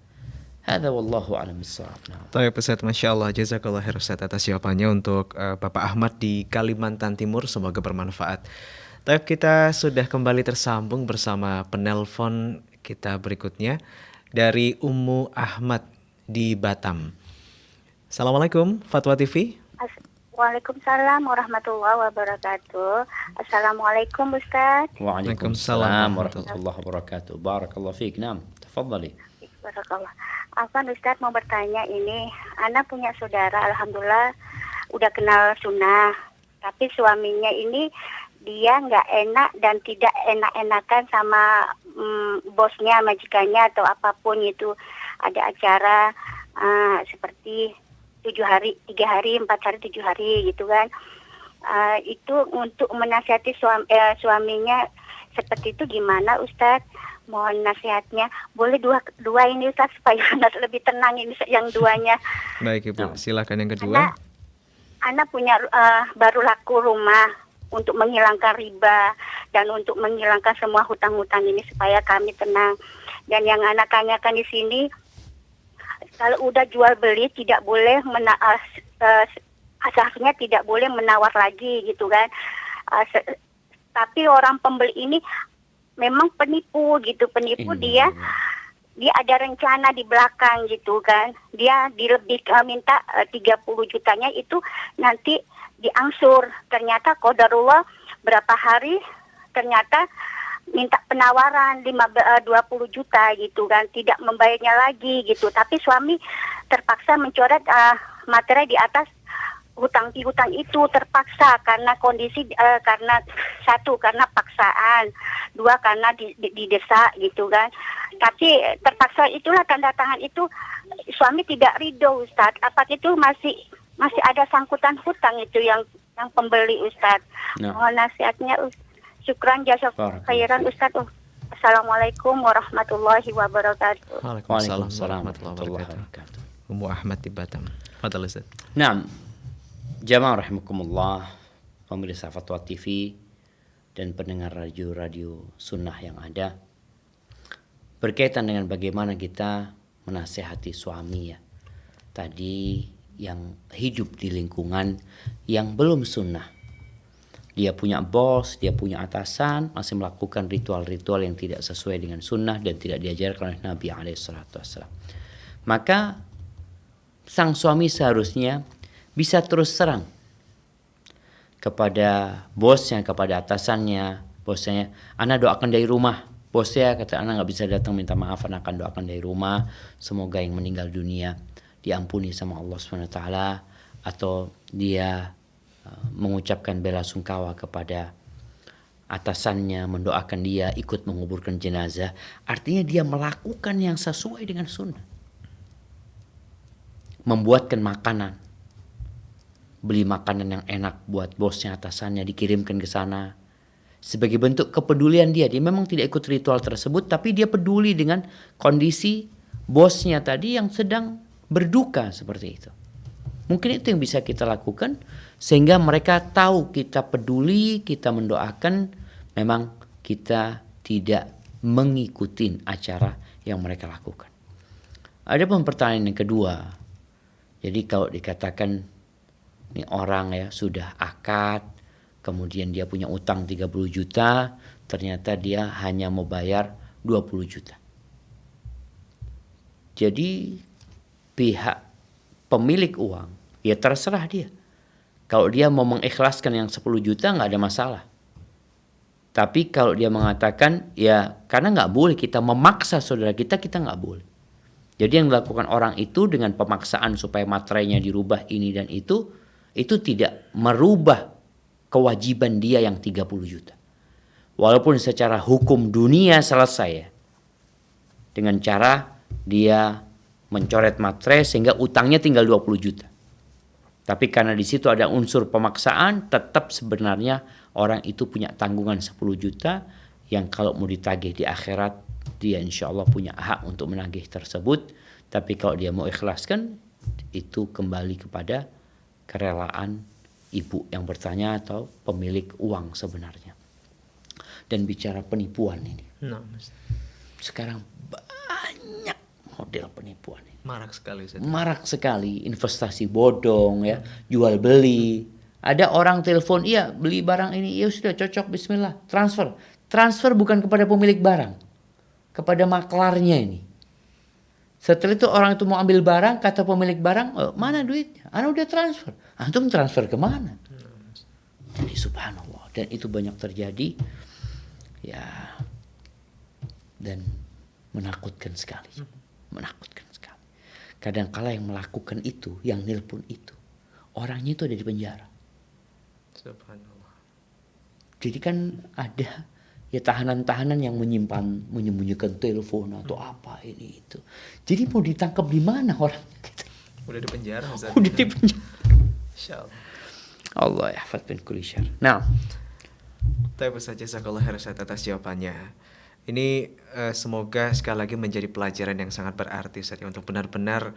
Hadza wallahu a'lam bissawab. Baik Ustaz, Masya Allah, jazakallah khair Ustaz atas jawabannya untuk Bapak Ahmad di Kalimantan Timur, semoga bermanfaat. Tapi kita sudah kembali tersambung bersama penelpon kita berikutnya dari Ummu Ahmad di Batam. Assalamualaikum, Fatwa TV. Waalaikumsalam warahmatullahi wabarakatuh. Assalamualaikum Ustaz. Waalaikumsalam warahmatullahi wabarakatuh. Barakallahu fiik. Naam, tafadhali. Barakallah. Afwan Ustaz, mau bertanya ini, Ana punya saudara, alhamdulillah udah kenal sunnah, tapi suaminya ini dia nggak enak dan tidak enak-enakan sama bosnya, majikannya atau apapun itu. Ada acara seperti 7 hari, 3 hari, 4 hari, 7 hari gitu kan. Itu untuk menasihati suaminya seperti itu gimana Ustaz? Mohon nasihatnya. Boleh dua ini Ustaz supaya anak lebih tenang ini yang duanya. Baik Ibu, silakan yang kedua. Anak punya baru laku rumah untuk menghilangkan riba dan untuk menghilangkan semua hutang-hutang ini supaya kami tenang. Dan yang anak tanyakan di sini, kalau udah jual beli tidak boleh seharusnya tidak boleh menawar lagi gitu kan. Tapi orang pembeli ini memang penipu gitu, dia ada rencana di belakang gitu kan. Dia minta 30 jutanya itu nanti diangsur. Ternyata qadarullah berapa hari ternyata minta penawaran 20 juta gitu kan, tidak membayarnya lagi gitu. Tapi suami terpaksa mencoret materai di atas hutang piutang itu, terpaksa karena kondisi karena satu karena paksaan, dua karena didesak gitu kan. Tapi terpaksa, itulah tanda tangan itu suami tidak ridho Ustaz. Apa itu masih ada sangkutan hutang itu yang pembeli Ustaz. Mohon nasihatnya Syukran jazakallahu khairan Ustaz. Assalamualaikum warahmatullahi wabarakatuh. Waalaikumsalam warahmatullahi wabarakatuh. Ummu Ahmad di Batam. Fadhal Ustaz. Naam. Jamaah rahimakumullah, pemirsa Fatwa TV dan pendengar radio sunnah yang ada, berkaitan dengan bagaimana kita menasehati suami ya. Tadi yang hidup di lingkungan yang belum sunnah. Dia punya bos, dia punya atasan, masih melakukan ritual-ritual yang tidak sesuai dengan sunnah dan tidak diajarkan oleh Nabi SAW. Maka sang suami seharusnya bisa terus terang kepada bosnya, kepada atasannya. Bosnya, Ana doakan dari rumah. Bosnya kata, Ana nggak bisa datang, minta maaf, Ana akan doakan dari rumah. Semoga yang meninggal dunia diampuni sama Allah SWT, atau dia mengucapkan bela sungkawa kepada atasannya, mendoakan dia ikut menguburkan jenazah. Artinya dia melakukan yang sesuai dengan sunnah. Membuatkan makanan, beli makanan yang enak buat bosnya, atasannya, dikirimkan ke sana. Sebagai bentuk kepedulian dia memang tidak ikut ritual tersebut, tapi dia peduli dengan kondisi bosnya tadi yang sedang berduka seperti itu. Mungkin itu yang bisa kita lakukan sehingga mereka tahu kita peduli, kita mendoakan, memang kita tidak mengikuti acara yang mereka lakukan. Ada pertanyaan yang kedua, Jadi kalau dikatakan ini orang ya sudah akad, kemudian dia punya utang 30 juta, ternyata dia hanya mau bayar 20 juta. Jadi pihak pemilik uang, ya terserah dia. Kalau dia mau mengikhlaskan yang 10 juta nggak ada masalah. Tapi kalau dia mengatakan, ya karena nggak boleh kita memaksa saudara kita nggak boleh. Jadi yang dilakukan orang itu dengan pemaksaan supaya materainya dirubah ini dan itu tidak merubah kewajiban dia yang 30 juta. Walaupun secara hukum dunia selesai ya. Dengan cara dia mencoret materai sehingga utangnya tinggal 20 juta. Tapi karena di situ ada unsur pemaksaan, tetap sebenarnya orang itu punya tanggungan 10 juta yang kalau mau ditagih di akhirat dia insya Allah punya hak untuk menagih tersebut. Tapi kalau dia mau ikhlaskan, itu kembali kepada kerelaan ibu yang bertanya atau pemilik uang sebenarnya. Dan bicara penipuan ini, sekarang banyak model penipuan ini. Marak sekali, investasi bodong ya, jual beli. Ada orang telepon, iya beli barang ini, ya sudah cocok, bismillah, transfer. Transfer bukan kepada pemilik barang, kepada maklarnya ini. Setelah itu orang itu mau ambil barang, kata pemilik barang, mana duitnya? Ana udah transfer. Antum transfer kemana? Jadi subhanallah, dan itu banyak terjadi, ya, dan menakutkan sekali, menakutkan sekali. Kadang-kala yang melakukan itu, yang nelpon itu, orangnya itu ada di penjara. Subhanallah. Jadi kan ada ya tahanan-tahanan yang menyembunyikan telepon atau apa ini itu. Jadi mau ditangkap di mana orang? Udah di penjara, Ustaz. Udah di penjara. Insyaallah. Allah yahfaz min kulli syarr. Nah, Tapi Ustaz, jazakallah khair Ustaz atas jawabannya. Ini semoga sekali lagi menjadi pelajaran yang sangat berarti Ustaz ya, untuk benar-benar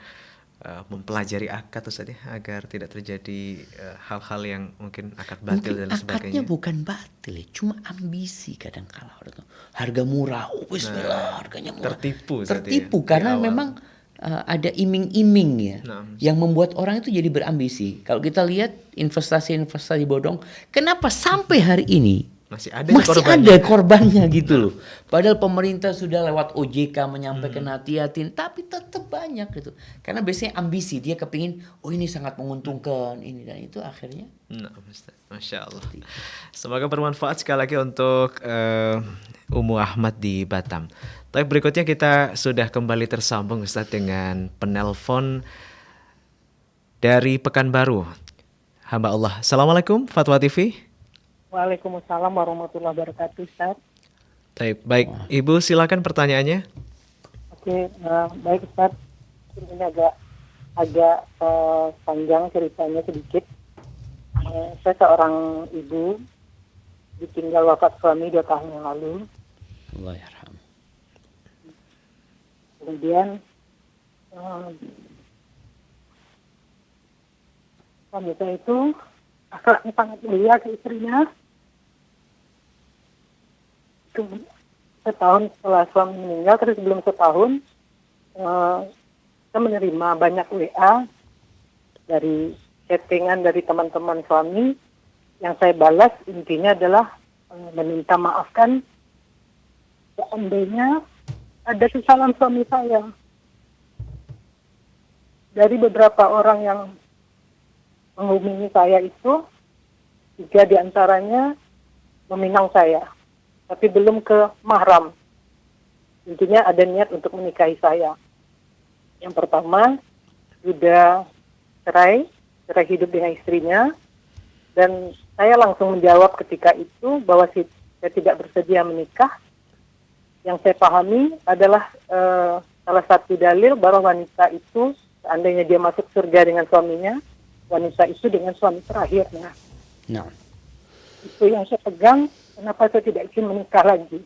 mempelajari akad Ustaz ya, agar tidak terjadi hal-hal yang mungkin akad batil mungkin dan sebagainya. akadnya bukan batil ya, cuma ambisi kadang-kala. Harga murah, bismillah, harganya murah. Tertipu Ustaz ya, Tertipu di karena awal. memang ada iming-iming ya, Nah. yang membuat orang itu jadi berambisi. Kalau kita lihat investasi bodong, kenapa sampai hari ini Masih ada korbannya gitu loh. Padahal pemerintah sudah lewat OJK menyampaikan hati-hati, tapi tetap banyak gitu. Karena biasanya ambisi, dia kepingin, oh ini sangat menguntungkan ini dan itu, akhirnya. Nah, Ustaz, Masya Allah. Semoga bermanfaat sekali lagi untuk Ummu Ahmad di Batam. Tapi berikutnya kita sudah kembali tersambung Ustaz dengan penelpon dari Pekanbaru, hamba Allah. Assalamualaikum, Fatwa TV. Waalaikumsalam warahmatullahi wabarakatuh, Ustaz. Baik, Ibu silakan pertanyaannya. Oke, baik Ustaz. Ini agak panjang ceritanya sedikit. Saya seorang ibu, ditinggal wafat suami 2 tahun yang lalu. Allah yarham. Kemudian suami saya itu akhlaknya sangat mulia ke istrinya. Setahun setelah suami meninggal, terus sebelum setahun, saya menerima banyak WA dari chattingan dari teman-teman suami. Yang saya balas intinya adalah meminta maafkan seandainya ada kesalahan suami saya. Dari beberapa orang yang menghubungi saya itu, 3 diantaranya meminang saya, tapi belum ke mahram. Intinya ada niat untuk menikahi saya. Yang pertama, sudah cerai hidup dengan istrinya, dan saya langsung menjawab ketika itu bahwa saya tidak bersedia menikah. Yang saya pahami adalah salah satu dalil bahwa wanita itu, seandainya dia masuk surga dengan suaminya, wanita itu dengan suami terakhirnya. Nah, Itu yang saya pegang, kenapa saya tidak ingin menikah lagi.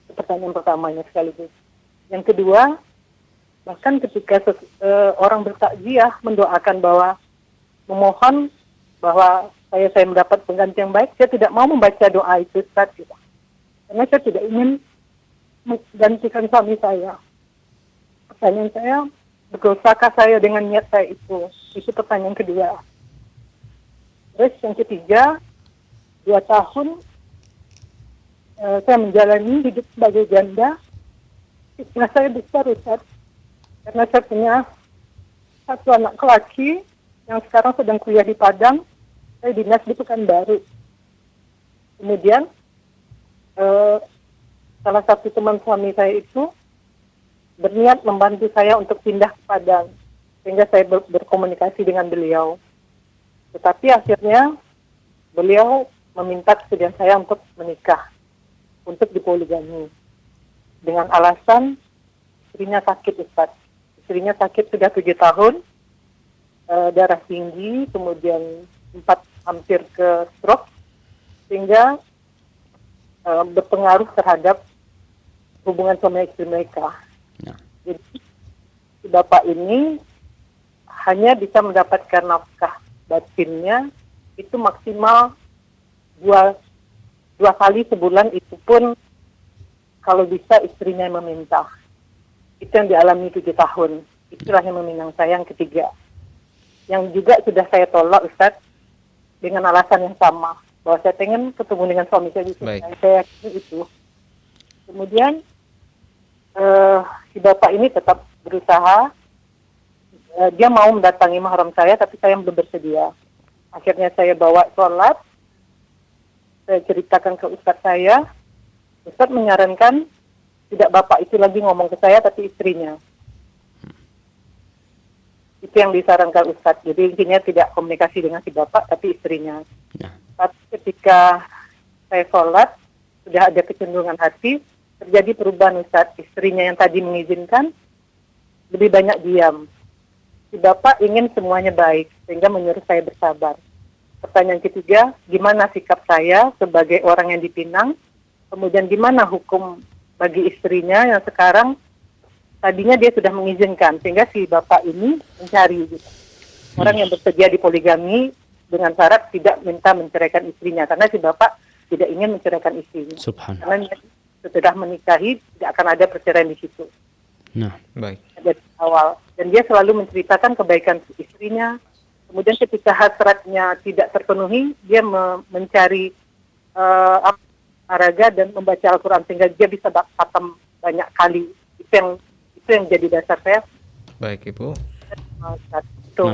Pertanyaan pertamanya sekaligus. Yang kedua, bahkan ketika orang bertakziah mendoakan bahwa, memohon bahwa saya mendapat pengganti yang baik, saya tidak mau membaca doa itu, Ustaz. Karena saya tidak ingin menggantikan suami saya. Pertanyaan saya, Begosakah saya dengan niat saya itu? Itu pertanyaan kedua. Terus yang ketiga, 2 tahun saya menjalani hidup sebagai janda. Fitnah saya besar, Ustaz. Karena saya punya 1 anak laki yang sekarang sedang kuliah di Padang. Saya dinas di Pekanbaru. Kemudian salah satu teman suami saya itu berniat membantu saya untuk pindah ke Padang, sehingga saya berkomunikasi dengan beliau. Tetapi akhirnya beliau meminta kesediaan saya untuk menikah, untuk dipoligami, dengan alasan istrinya sakit, Ustaz. Istrinya sakit sudah 7 tahun, darah tinggi, kemudian 4 hampir ke stroke, sehingga berpengaruh terhadap hubungan suami istri mereka. Nah. Jadi si bapak ini hanya bisa mendapatkan nafkah batinnya itu maksimal dua kali sebulan, itu pun kalau bisa istrinya yang meminta. Itu yang dialami 7 tahun. Itulah yang meminang saya yang ketiga. Yang juga sudah saya tolak, Ustaz, dengan alasan yang sama, bahwa saya pengen ketemu dengan suami saya di sini. Saya yakin itu. Kemudian si bapak ini tetap berusaha. Dia mau mendatangi mahram saya, tapi saya belum bersedia. Akhirnya saya bawa sholat. Saya ceritakan ke ustadz saya. Ustadz menyarankan tidak bapak itu lagi ngomong ke saya, tapi istrinya. Itu yang disarankan ustadz. Jadi intinya tidak komunikasi dengan si bapak, tapi istrinya. Tapi ketika saya sholat, sudah ada kecenderungan hati, terjadi perubahan, Ustadz. Istrinya yang tadi mengizinkan, lebih banyak diam. Si bapak ingin semuanya baik, sehingga menyuruh saya bersabar. Pertanyaan ketiga, gimana sikap saya sebagai orang yang dipinang? Kemudian gimana hukum bagi istrinya yang sekarang, tadinya dia sudah mengizinkan, sehingga si bapak ini mencari gitu. Orang yang bersedia dipoligami dengan syarat tidak minta menceraikan istrinya, karena si bapak tidak ingin menceraikan istrinya. Karena setelah menikahi tidak akan ada perceraian di situ. Nah, baik. Dari awal, dan dia selalu menceritakan kebaikan istrinya. Kemudian ketika hasratnya tidak terpenuhi, dia mencari olahraga dan membaca Al-Quran sehingga dia bisa khatam banyak kali. Itu yang jadi dasar saya. Baik, Ibu. Itu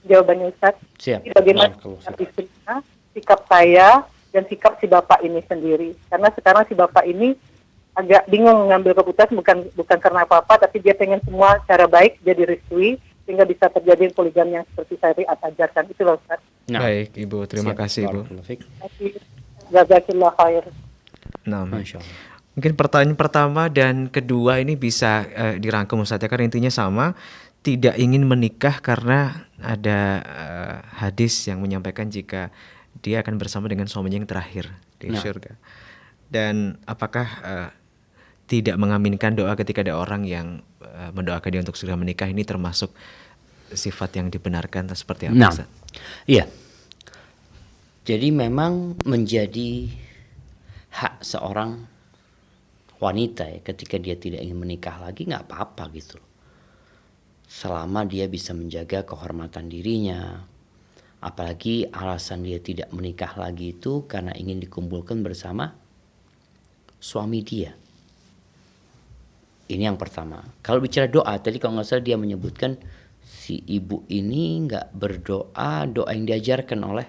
jawabannya, Ustaz. Siap. Jadi bagaimana sikap istrinya, sikap saya, dan sikap si bapak ini sendiri. Karena sekarang si bapak ini agak bingung mengambil keputusan, bukan karena apa-apa, tapi dia pengen semua cara baik dia direstui, sehingga bisa terjadi poligami yang seperti syariat ajarkan. Itu loh, Ustaz. Nah. Baik, Ibu. Terima kasih, Ibu. Jazakallah khair. Nah, mungkin pertanyaan pertama dan kedua ini bisa dirangkum, Ustaz, ya, karena intinya sama. Tidak ingin menikah karena ada hadis yang menyampaikan jika dia akan bersama dengan suaminya yang terakhir di surga. Dan apakah tidak mengaminkan doa ketika ada orang yang mendoakan dia untuk segera menikah, ini termasuk sifat yang dibenarkan atau seperti apa, Ustaz? Iya. Jadi memang menjadi hak seorang wanita ya, ketika dia tidak ingin menikah lagi, nggak apa-apa gitu. Selama dia bisa menjaga kehormatan dirinya. Apalagi alasan dia tidak menikah lagi itu karena ingin dikumpulkan bersama suami dia. Ini yang pertama. Kalau bicara doa, tadi kalau nggak salah dia menyebutkan si ibu ini nggak berdoa doa yang diajarkan oleh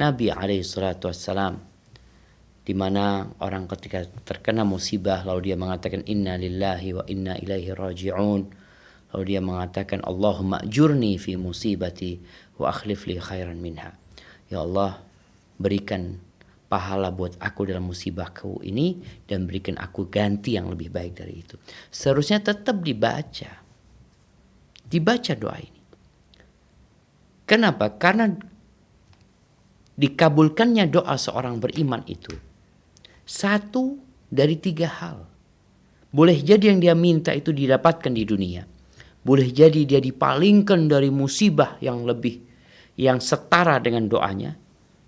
Nabi SAW, di mana orang ketika terkena musibah lalu dia mengatakan inna lillahi wa inna ilaihi raji'un, lalu dia mengatakan Allahumma ajurni fi musibati wa akhlif li khairan minha. Ya Allah, berikan pahala buat aku dalam musibahku ini dan berikan aku ganti yang lebih baik dari itu. Seharusnya tetap dibaca doa ini. Kenapa? Karena dikabulkannya doa seorang beriman itu satu dari 3 hal. Boleh jadi yang dia minta itu didapatkan di dunia. Boleh jadi dia dipalingkan dari musibah yang setara dengan doanya.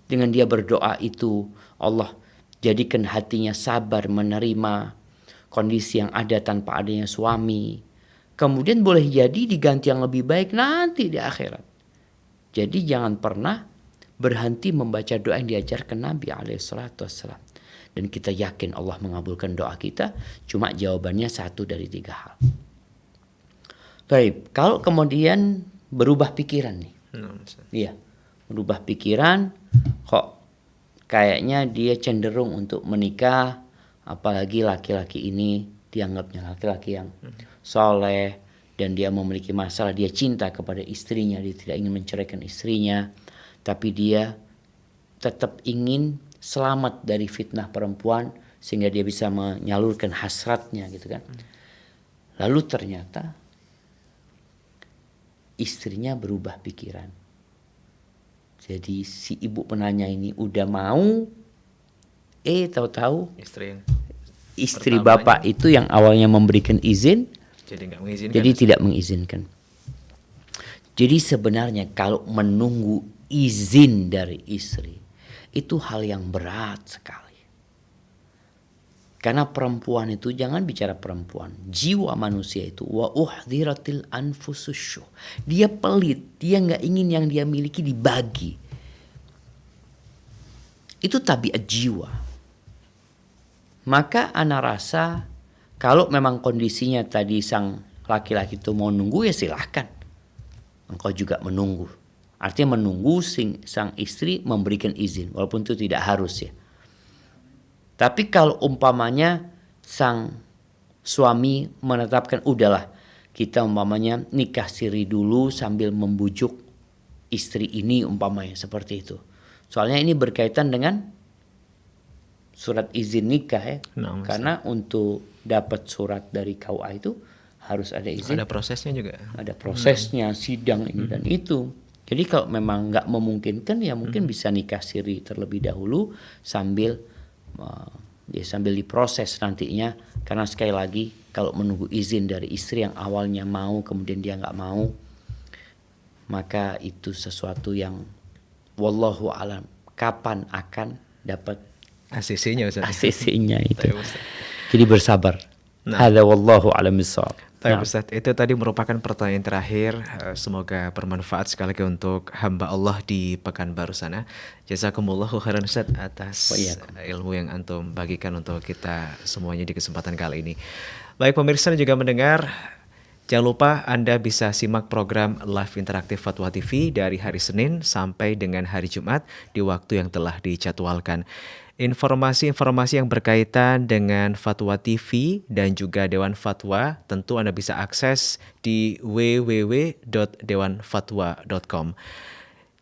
Dengan dia berdoa itu Allah jadikan hatinya sabar menerima kondisi yang ada tanpa adanya suami. kemudian boleh jadi diganti yang lebih baik nanti di akhirat. Jadi jangan pernah berhenti membaca doa yang diajarkan Nabi SAW. Dan kita yakin Allah mengabulkan doa kita, cuma jawabannya satu dari 3 hal. Baik, kalau kemudian berubah pikiran nih. Iya, berubah pikiran, kok kayaknya dia cenderung untuk menikah, apalagi laki-laki ini dianggapnya laki-laki yang soleh, dan dia memiliki masalah, dia cinta kepada istrinya, dia tidak ingin menceraikan istrinya, tapi dia tetap ingin selamat dari fitnah perempuan sehingga dia bisa menyalurkan hasratnya gitu kan. Lalu ternyata istrinya berubah pikiran. Jadi si ibu penanya ini udah mau, tahu-tahu istri bapak itu yang awalnya memberikan izin jadi tidak mengizinkan. Jadi sebenarnya kalau menunggu izin dari istri itu hal yang berat sekali. Karena perempuan itu, jangan bicara perempuan, jiwa manusia itu wa uhdhiratil anfususyuh. Dia pelit, dia nggak ingin yang dia miliki dibagi. Itu tabiat jiwa. Maka ana rasa kalau memang kondisinya tadi sang laki-laki itu mau nunggu, ya silahkan. Engkau juga menunggu. Artinya menunggu sang istri memberikan izin. Walaupun itu tidak harus ya. Tapi kalau umpamanya sang suami menetapkan udahlah kita umpamanya nikah siri dulu sambil membujuk istri ini umpamanya seperti itu. Soalnya ini berkaitan dengan surat izin nikah ya. Karena untuk dapat surat dari KUA itu harus ada izin. Ada prosesnya juga. Ada prosesnya, sidang ini dan itu. Jadi kalau memang nggak memungkinkan ya mungkin bisa nikah siri terlebih dahulu sambil diproses nantinya. Karena sekali lagi kalau menunggu izin dari istri yang awalnya mau kemudian dia nggak mau, maka itu sesuatu yang wallahu alam kapan akan dapat ACC-nya Ustaz. ACC-nya itu. Jadi bersabar. Hadza wallahu a'lam bissawab. Ustaz, itu tadi merupakan pertanyaan terakhir. Semoga bermanfaat sekali lagi untuk hamba Allah di Pekanbaru sana. Jazakumullahu khairan Ustaz atas ilmu yang antum bagikan untuk kita semuanya di kesempatan kali ini. Baik pemirsa dan juga mendengar, jangan lupa Anda bisa simak program live interaktif Fatwa TV dari hari Senin sampai dengan hari Jumat di waktu yang telah dijadwalkan. Informasi-informasi yang berkaitan dengan Fatwa TV dan juga Dewan Fatwa tentu Anda bisa akses di www.dewanfatwa.com.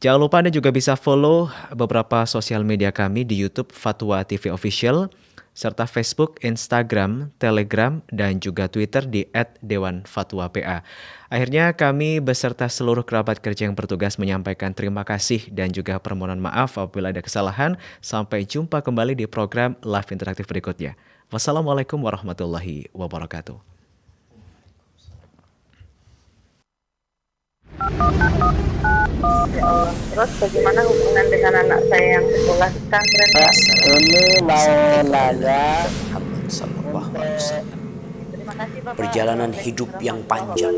Jangan lupa Anda juga bisa follow beberapa sosial media kami di YouTube Fatwa TV Official, serta Facebook, Instagram, Telegram, dan juga Twitter di @dewanfatwapa. Akhirnya kami beserta seluruh kerabat kerja yang bertugas menyampaikan terima kasih dan juga permohonan maaf apabila ada kesalahan. Sampai jumpa kembali di program live interaktif berikutnya. Wassalamualaikum warahmatullahi wabarakatuh. Ya Allah. Terus bagaimana hubungan dengan anak saya yang sekolah di pesantren? Ini mau nanya. Muhammad sallallahu alaihi wasallam. Terima kasih Bapak. Perjalanan hidup yang panjang